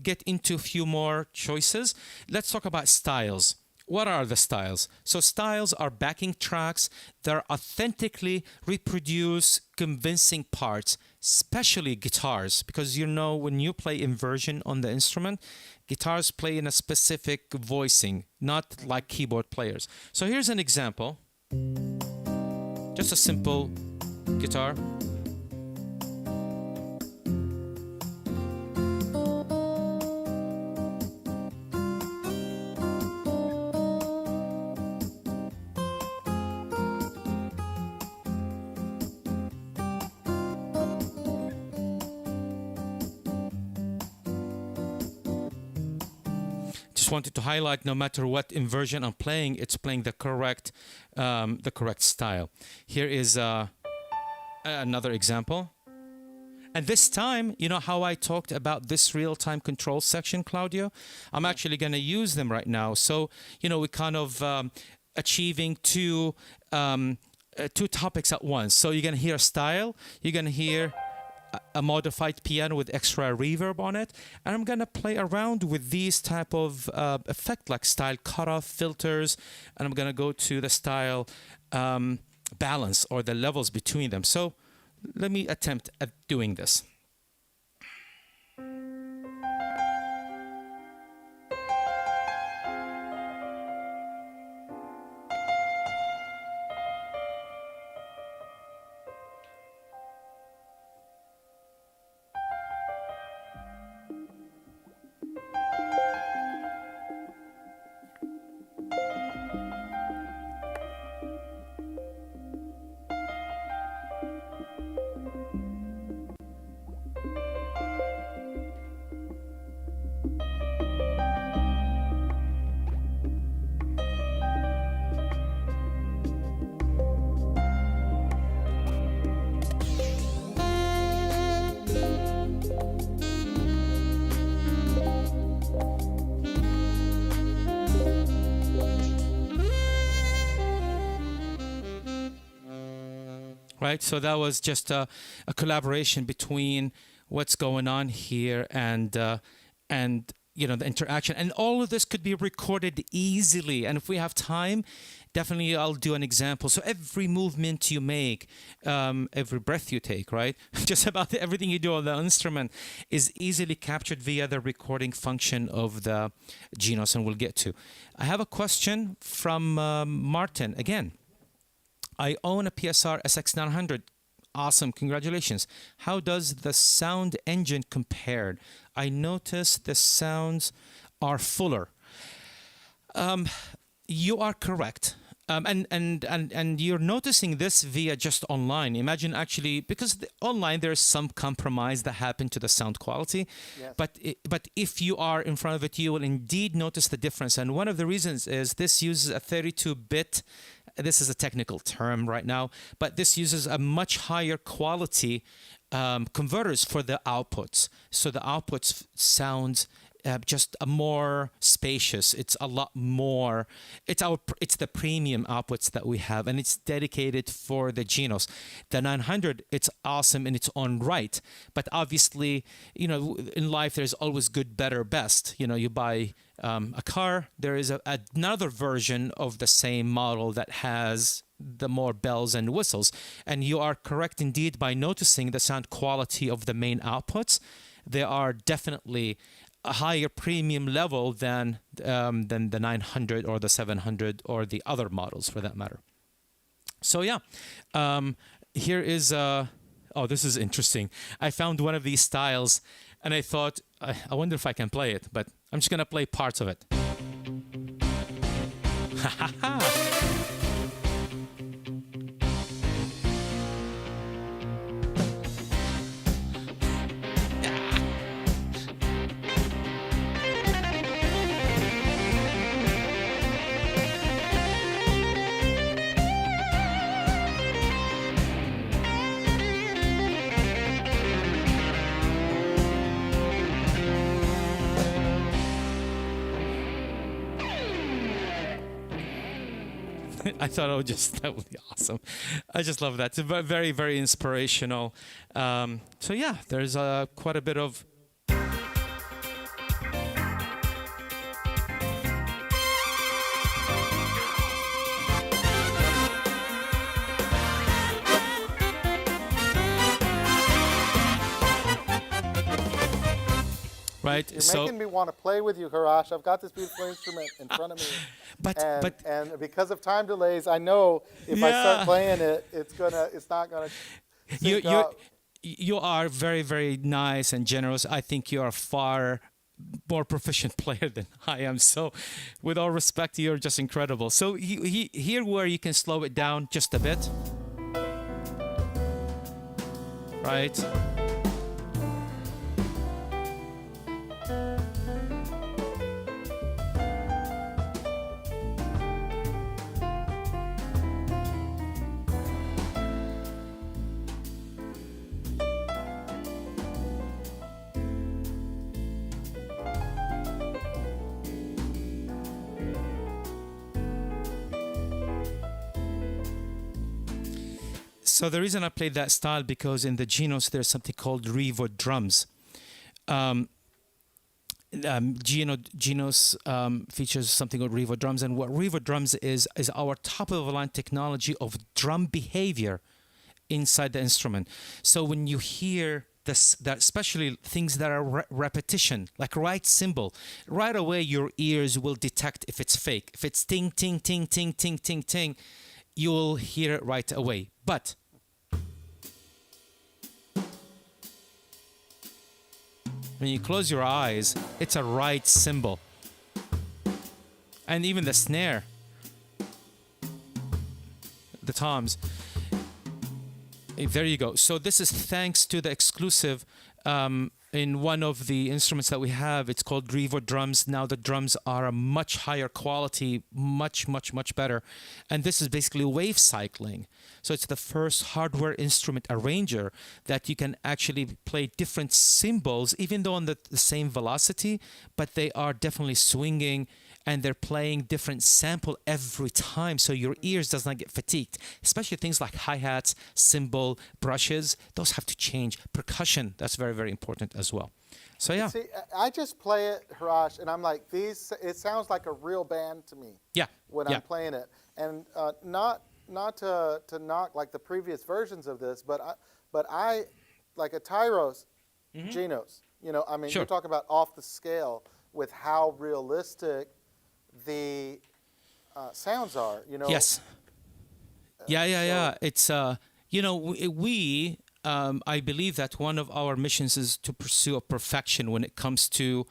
get into a few more choices. Let's talk about styles. What are the styles? So styles are backing tracks that authentically reproduce convincing parts, especially guitars, because when you play inversion on the instrument, guitars play in a specific voicing, not like keyboard players. So here's an example. Just a simple guitar. Wanted to highlight, no matter what inversion I'm playing, it's playing the correct style. Here is another example. And this time, you know how I talked about this real-time control section, Claudio? I'm actually going to use them right now. So, we're kind of achieving two topics at once. So you're going to hear a style, you're going to hear a modified piano with extra reverb on it, and I'm gonna play around with these type of effect, like style cutoff filters, and I'm gonna go to the style balance, or the levels between them. So let me attempt at doing this. Right, so that was just a collaboration between what's going on here and the interaction, and all of this could be recorded easily. And if we have time, definitely I'll do an example. So every movement you make, every breath you take, right, just about everything you do on the instrument is easily captured via the recording function of the Genos, and we'll get to. I have a question from Martin again. I own a PSR SX900. Awesome, congratulations. How does the sound engine compare? I notice the sounds are fuller. You are correct. And you're noticing this via just online. Imagine actually, because online there's some compromise that happened to the sound quality. Yes. But if you are in front of it, you will indeed notice the difference. And one of the reasons is this uses a 32-bit. This is a technical term right now, but this uses a much higher quality converters for the outputs. So the outputs sound just a more spacious. It's a lot more. It's the premium outputs that we have, and it's dedicated for the Genos. The 900, it's awesome in its own right, but obviously, in life there's always good, better, best. You buy a car, there is another version of the same model that has the more bells and whistles. And you are correct indeed by noticing the sound quality of the main outputs. They are definitely a higher premium level than the 900 or the 700 or the other models for that matter. So yeah, here is this is interesting. I found one of these styles and I thought, I wonder if I can play it, but I'm just gonna play parts of it. Ha ha ha! I thought that would be awesome. I just love that. It's very, very inspirational. So yeah, there's quite a bit of. Right. You're making me want to play with you, Heratch. I've got this beautiful instrument in front of me. And because of time delays, I know if I start playing it, it's not gonna. You are very, very nice and generous. I think you are a far more proficient player than I am. So, with all respect, you're just incredible. So here where you can slow it down just a bit, right? So the reason I played that style because in the Genos there's something called Revo Drums. Genos features something called Revo Drums, and what Revo Drums is our top-of-the-line technology of drum behavior inside the instrument. So when you hear this, that especially things that are repetition, like right cymbal, right away your ears will detect if it's fake. If it's ting, ting, ting, ting, ting, ting, ting, you will hear it right away. But when you close your eyes, it's a right cymbal. And even the snare, the toms. There you go. So this is thanks to the exclusive in one of the instruments that we have. It's called Grievo Drums. Now the drums are a much higher quality, much, much, much better. And this is basically wave cycling. So it's the first hardware instrument arranger that you can actually play different cymbals, even though on the same velocity, but they are definitely swinging and they're playing different sample every time, so your ears does not get fatigued. Especially things like hi-hats, cymbal, brushes, those have to change. Percussion, that's very, very important as well. So yeah. See, I just play it, Heratch, and I'm like, it sounds like a real band to me. Yeah. When I'm playing it. And not to knock like the previous versions of this, but I like a Tyros Genos. You know, I mean, Sure. you're talking about off the scale with how realistic the sounds are. You know. Yes. Yeah. It's you know, I believe that one of our missions is to pursue a perfection when it comes to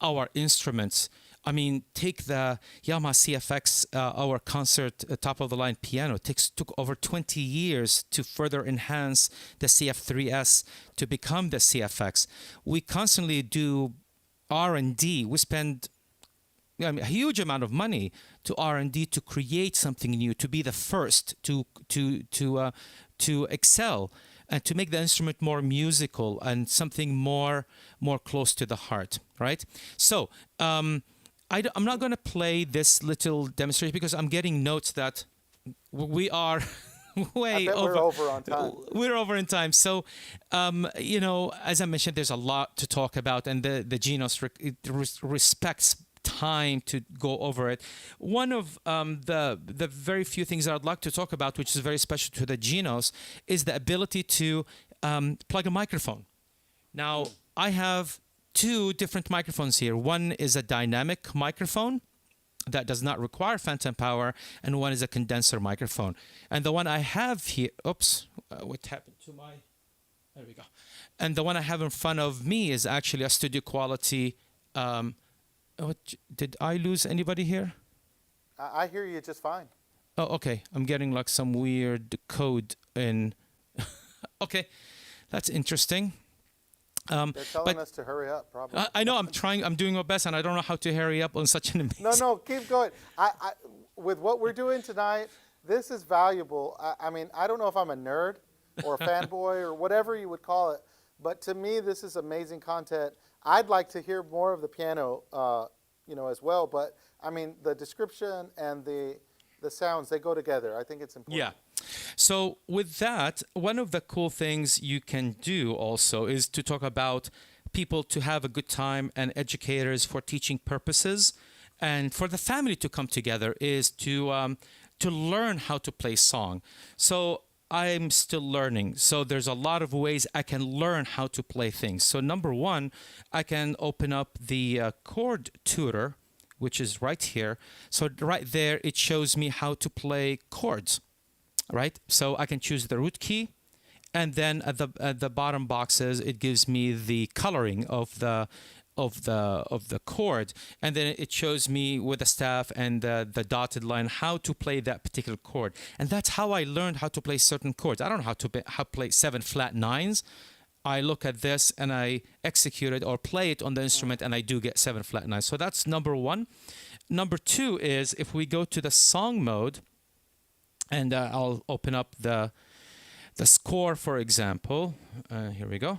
our instruments. I mean, take the Yamaha CFX, our concert top-of-the-line piano. Took over 20 years to further enhance the CF3S to become the CFX. We constantly do R&D. We spend a huge amount of money to R&D to create something new, to be the first, to excel, and to make the instrument more musical and something more close to the heart, right? So I'm not going to play this little demonstration because I'm getting notes that we are way over. We're over on time. We're over in time. So, you know, as I mentioned, there's a lot to talk about, and the Genos respects time to go over it. One of the very few things that I'd like to talk about, which is very special to the Genos, is the ability to plug a microphone. Now, I have two different microphones here. One is a dynamic microphone that does not require phantom power, and one is a condenser microphone. And the one I have here, oops, what happened to my, there we go. And the one I have in front of me is actually a studio quality. Did I lose anybody here? I hear you just fine. Oh, okay. I'm getting like some weird code in. Okay, that's interesting. They're telling us to hurry up, probably. I know. I'm trying. I'm doing my best, and I don't know how to hurry up on such an amazing. No, keep going. With what we're doing tonight, this is valuable. I mean, I don't know if I'm a nerd or a fanboy or whatever you would call it, but to me, this is amazing content. I'd like to hear more of the piano, you know, as well. But I mean, the description and the the sounds, they go together. I think it's important. Yeah. So with that, one of the cool things you can do also is to talk about people to have a good time and educators for teaching purposes, and for the family to come together is to learn how to play song. So I'm still learning. So there's a lot of ways I can learn how to play things. So number one, I can open up the Chord Tutor, which is right here. So right there, it shows me how to play chords, right? So I can choose the root key, and then at the bottom boxes, it gives me the coloring of the chord, and then it shows me with the staff and the dotted line how to play that particular chord. And that's how I learned how to play certain chords. I don't know how to play 7 flat 9s. I look at this and I execute it or play it on the instrument, and I do get 7 flat 9s. So that's number one. Number two is if we go to the song mode, and I'll open up the score, for example. Here we go.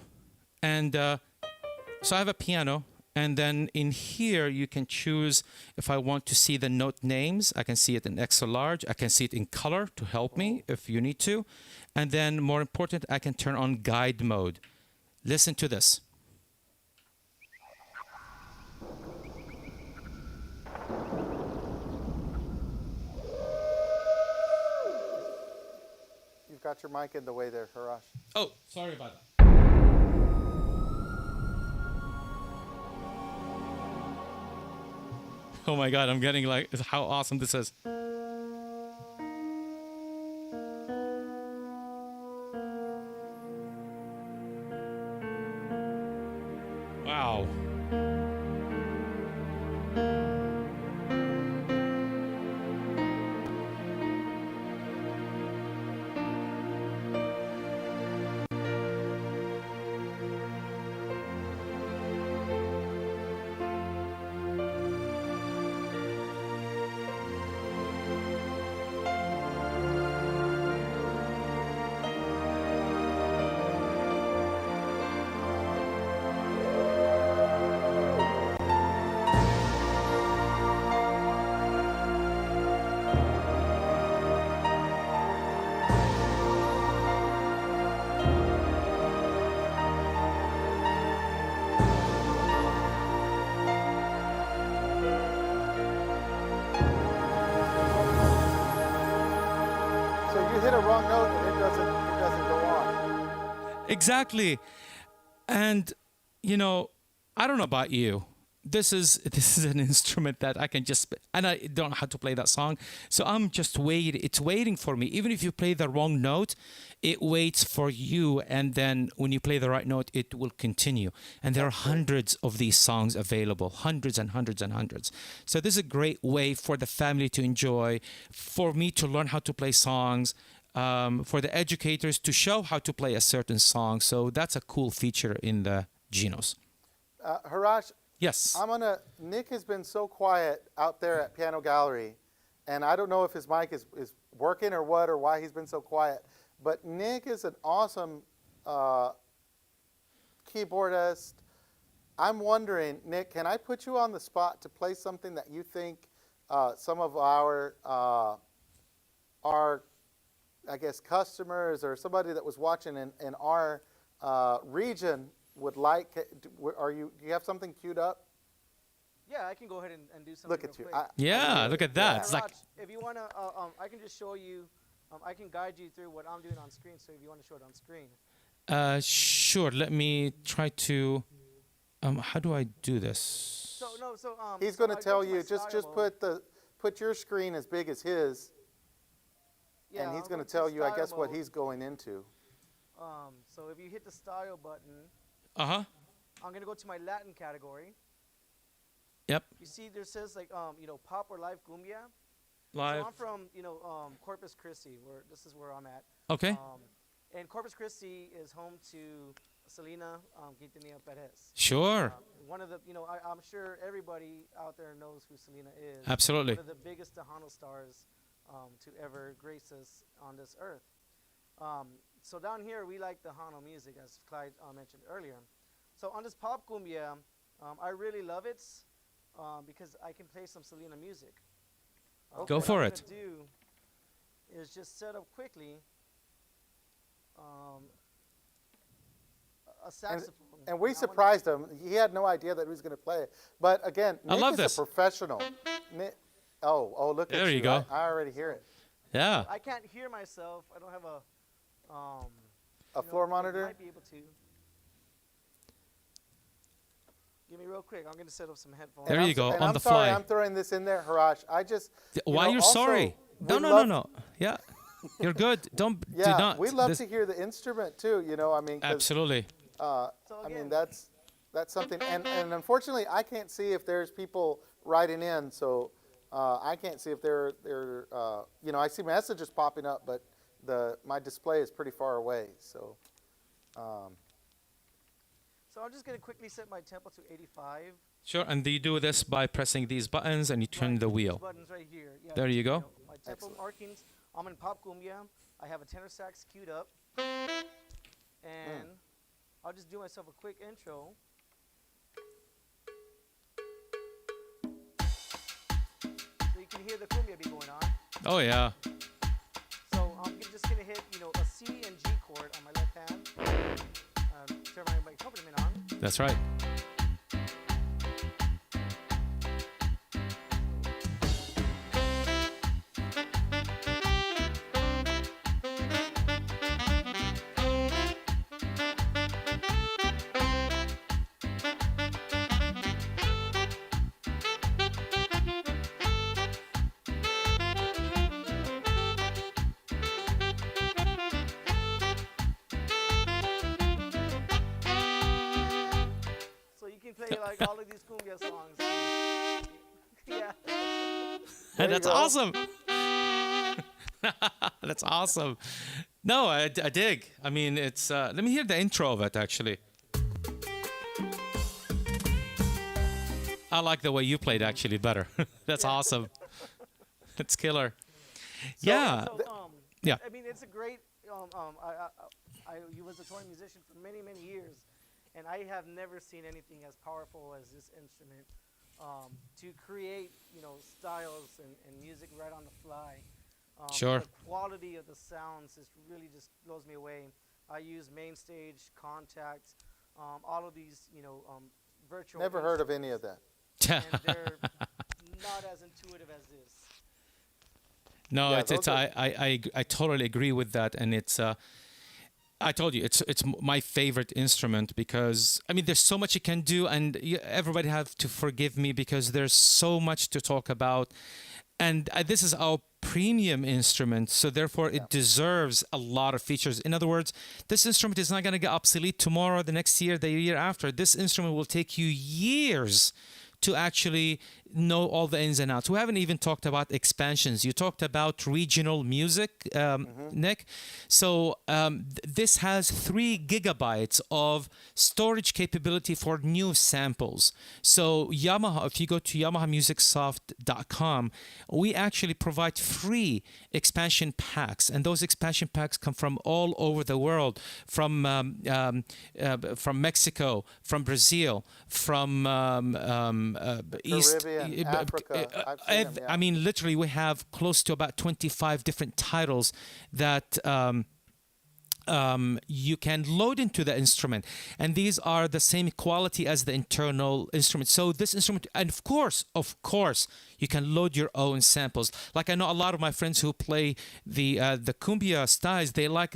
And so I have a piano, and then in here you can choose if I want to see the note names. I can see it in extra large. I can see it in color to help me if you need to. And then more important, I can turn on guide mode. Listen to this. You've got your mic in the way there, Heratch. Oh, sorry about that. Oh my God, I'm getting like how awesome this is. Wow. Hit a wrong note and it doesn't go on. Exactly. And you know, I don't know about you. This is an instrument that I can just, and I don't know how to play that song. So I'm just waiting. It's waiting for me. Even if you play the wrong note, it waits for you. And then when you play the right note, it will continue. And there are hundreds of these songs available, hundreds and hundreds and hundreds. So this is a great way for the family to enjoy, for me to learn how to play songs, for the educators to show how to play a certain song. So that's a cool feature in the Genos. Heratch, yes. Nick has been so quiet out there at Piano Gallery, and I don't know if his mic is working or what, or why he's been so quiet, but Nick is an awesome keyboardist. I'm wondering, Nick, can I put you on the spot to play something that you think some of our I guess, customers or somebody that was watching in our region would like? Do you have something queued up? Yeah, I can go ahead and do something. Look at you. Yeah, look at that. It's like, if you want to, I can just show you, I can guide you through what I'm doing on screen, so if you want to show it on screen. Sure, let me try to, how do I do this? He's going to tell you, just put your screen as big as his, yeah, and he's going to tell you, I guess, what he's going into. So if you hit the style button, I'm going to go to my Latin category. Yep. You see there says like, pop or live cumbia. Live. So I'm from, Corpus Christi, this is where I'm at. Okay. And Corpus Christi is home to Selena Quintanilla Perez. Sure. One of the, I'm sure everybody out there knows who Selena is. Absolutely. One of the biggest Tejano stars to ever grace us on this earth. So down here, we like Tejano music, as Clyde mentioned earlier. So on this pop cumbia, I really love it because I can play some Selena music. Go what for I'm it. gonna do is just set up quickly a saxophone. And we I wanna- surprised him. He had no idea that he was going to play it. But again, I Nick love is this. a professional. Look at you. There you go. I already hear it. Yeah. I can't hear myself. I don't have a A floor I monitor? might be able to. Give me real quick. I'm going to set up some headphones. There you go, And on I'm the sorry, fly. I'm throwing this in there, Heratch. Why you're also, sorry? No, we no, love- no, no. Yeah. You're good. Don't do Yeah, not. we love this- to hear the instrument too. 'Cause, Absolutely. So I mean, again, that's something. And unfortunately, I can't see if there's people writing in, so I can't see if they're I see messages popping up, but my display is pretty far away. So so I'm just going to quickly set my tempo to 85. Sure. And you do this by pressing these buttons and you turn the These wheel. buttons right here. Yeah, There you go. my tempo markings. I'm in pop cumbia. I have a tenor sax queued up, and I'll just do myself a quick intro. So you can hear the cumbia beat going on. Oh, yeah. So I'm just gonna hit, a C and G chord on my left hand. Turn my accompaniment on. That's right. So you can play like all of these cumbia songs. Yeah. That's go. awesome. That's awesome. No, I dig. I mean, it's. Let me hear the intro of it, actually. I like the way you played, actually, better. That's awesome. That's killer. Yeah. Yeah. I mean, it's a great. I was a touring musician for many, many years, and I have never seen anything as powerful as this instrument to create, styles and music right on the fly. Sure. The quality of the sounds really just blows me away. I use Mainstage, Contact, all of these, virtual. never heard of any of that. And they're not as intuitive as this. No, Yeah, it's those are- I totally agree with that, and it's I told you it's my favorite instrument because I mean there's so much you can do, and everybody have to forgive me because there's so much to talk about, and this is our premium instrument, so therefore it deserves a lot of features. In other words, this instrument is not going to get obsolete tomorrow, the next year, the year after. This instrument will take you years to actually know all the ins and outs. We haven't even talked about expansions. You talked about regional music, Nick. So this has 3 gigabytes of storage capability for new samples. So Yamaha, if you go to yamahamusicsoft.com, we actually provide free expansion packs, and those expansion packs come from all over the world, from Mexico, from Brazil, from East. Caribbean, Africa, I've seen them, yeah. I mean, literally, we have close to about 25 different titles that you can load into the instrument, and these are the same quality as the internal instrument. So this instrument, and of course, you can load your own samples. Like I know a lot of my friends who play the cumbia styles, they like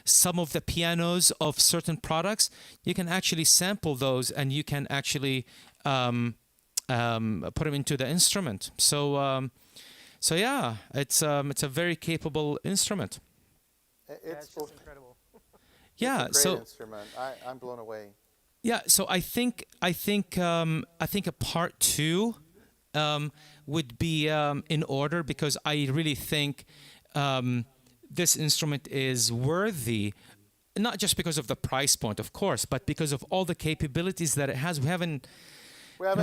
some of the pianos of certain products. You can actually sample those, and you can actually put them into the instrument. So yeah, it's a very capable instrument. It's just incredible. Yeah, a great so instrument. I'm blown away. yeah, so I think a part 2 would be in order, because I really think this instrument is worthy, not just because of the price point, of course, but because of all the capabilities that it has. We haven't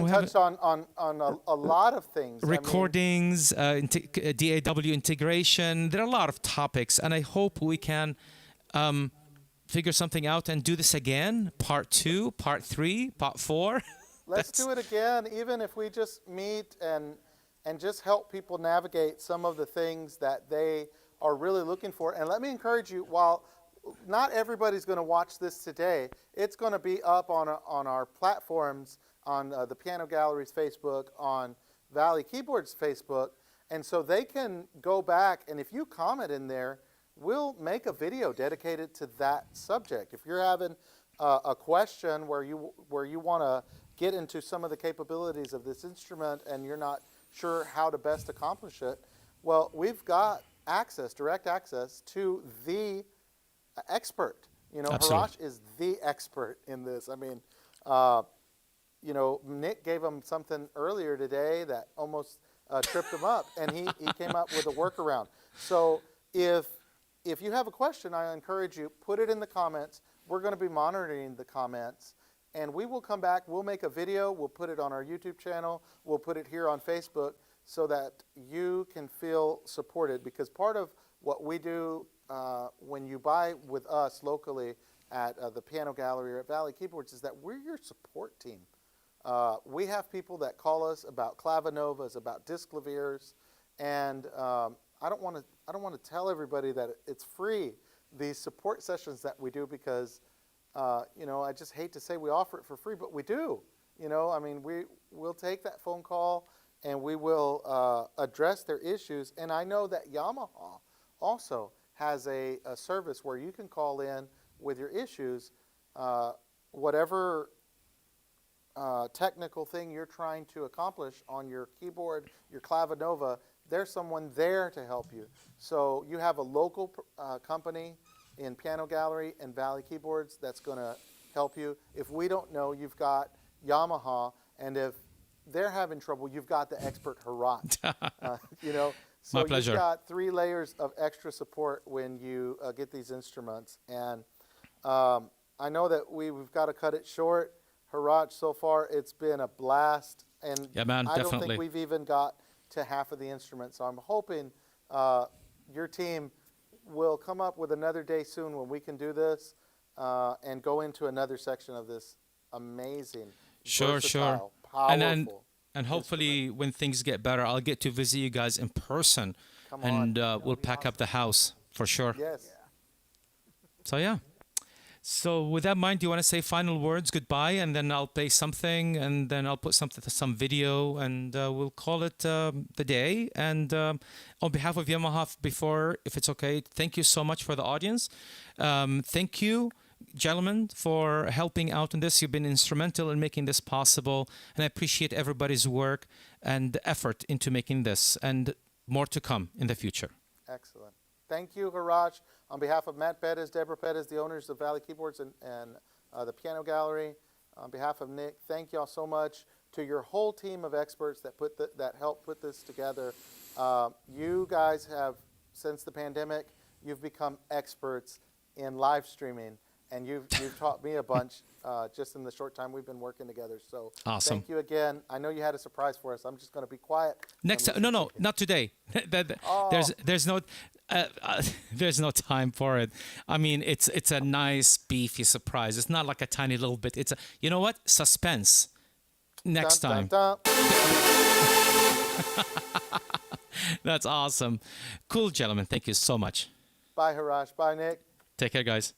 Touched on a lot of things. recordings, DAW integration. There are a lot of topics, and I hope we can figure something out and do this again. Part 2, part 3, part 4. Let's do it again, even if we just meet and and just help people navigate some of the things that they are really looking for. And let me encourage you, while not everybody's going to watch this today, it's going to be up on our platforms, on the Piano Gallery's Facebook, on Valley Keyboard's Facebook, and so they can go back, and if you comment in there, we'll make a video dedicated to that subject. If you're having a question where you want to get into some of the capabilities of this instrument and you're not sure how to best accomplish it, well, we've got access, direct access to the expert. You know, Absolutely. Heratch is the expert in this. I mean, you know, Nick gave him something earlier today that almost tripped him up, and he came up with a workaround. So if you have a question, I encourage you, put it in the comments. We're going to be monitoring the comments, and we will come back. We'll make a video. We'll put it on our YouTube channel. We'll put it here on Facebook so that you can feel supported, because part of what we do when you buy with us locally at the Piano Gallery or at Valley Keyboards is that we're your support team. We have people that call us about clavinovas, about disclaviers, and I don't want to tell everybody that it's free, these support sessions that we do, because you know, I just hate to say we offer it for free, but we do. You know, I mean, we'll take that phone call and we will address their issues. And I know that Yamaha also has a service where you can call in with your issues, whatever technical thing you're trying to accomplish on your keyboard, your clavinova, there's someone there to help you. So you have a local company in Piano Gallery and Valley Keyboards that's going to help you. If we don't know, you've got Yamaha, and if they're having trouble, you've got the expert Heratch. You know, so My pleasure. you've got 3 layers of extra support when you get these instruments. And I know that we've got to cut it short. Heratch, so far it's been a blast, and Yeah, man, I don't definitely. think we've even got to half of the instruments. So I'm hoping your team will come up with another day soon when we can do this and go into another section of this amazing, Sure. versatile, powerful. And hopefully when things get better, I'll get to visit you guys in person. Come And on. we'll pack up the house for sure. Yes. So yeah. So with that in mind, do you want to say final words, goodbye, and then I'll play something, and then I'll put some video, and we'll call it the day. And on behalf of Yamaha, if it's okay, thank you so much for the audience. Thank you, gentlemen, for helping out in this. You've been instrumental in making this possible, and I appreciate everybody's work and effort into making this, and more to come in the future. Excellent. Thank you, Heratch. On behalf of Matt Bettis, Deborah Bettis, the owners of Valley Keyboards and the Piano Gallery, on behalf of Nick, thank you all so much. To your whole team of experts that helped put this together. You guys have, since the pandemic, you've become experts in live streaming, and you've taught me a bunch just in the short time we've been working together. So Awesome. Thank you again. I know you had a surprise for us. I'm just going to be quiet. Next, and no, listen to you. not today. Oh. There's no time for it. I mean, it's a nice beefy surprise. It's not like a tiny little bit. It's you know what? Suspense. Next Dun, time. dun, dun. That's awesome. Cool, gentlemen. Thank you so much. Bye, Heratch. Bye, Nick. Take care, guys.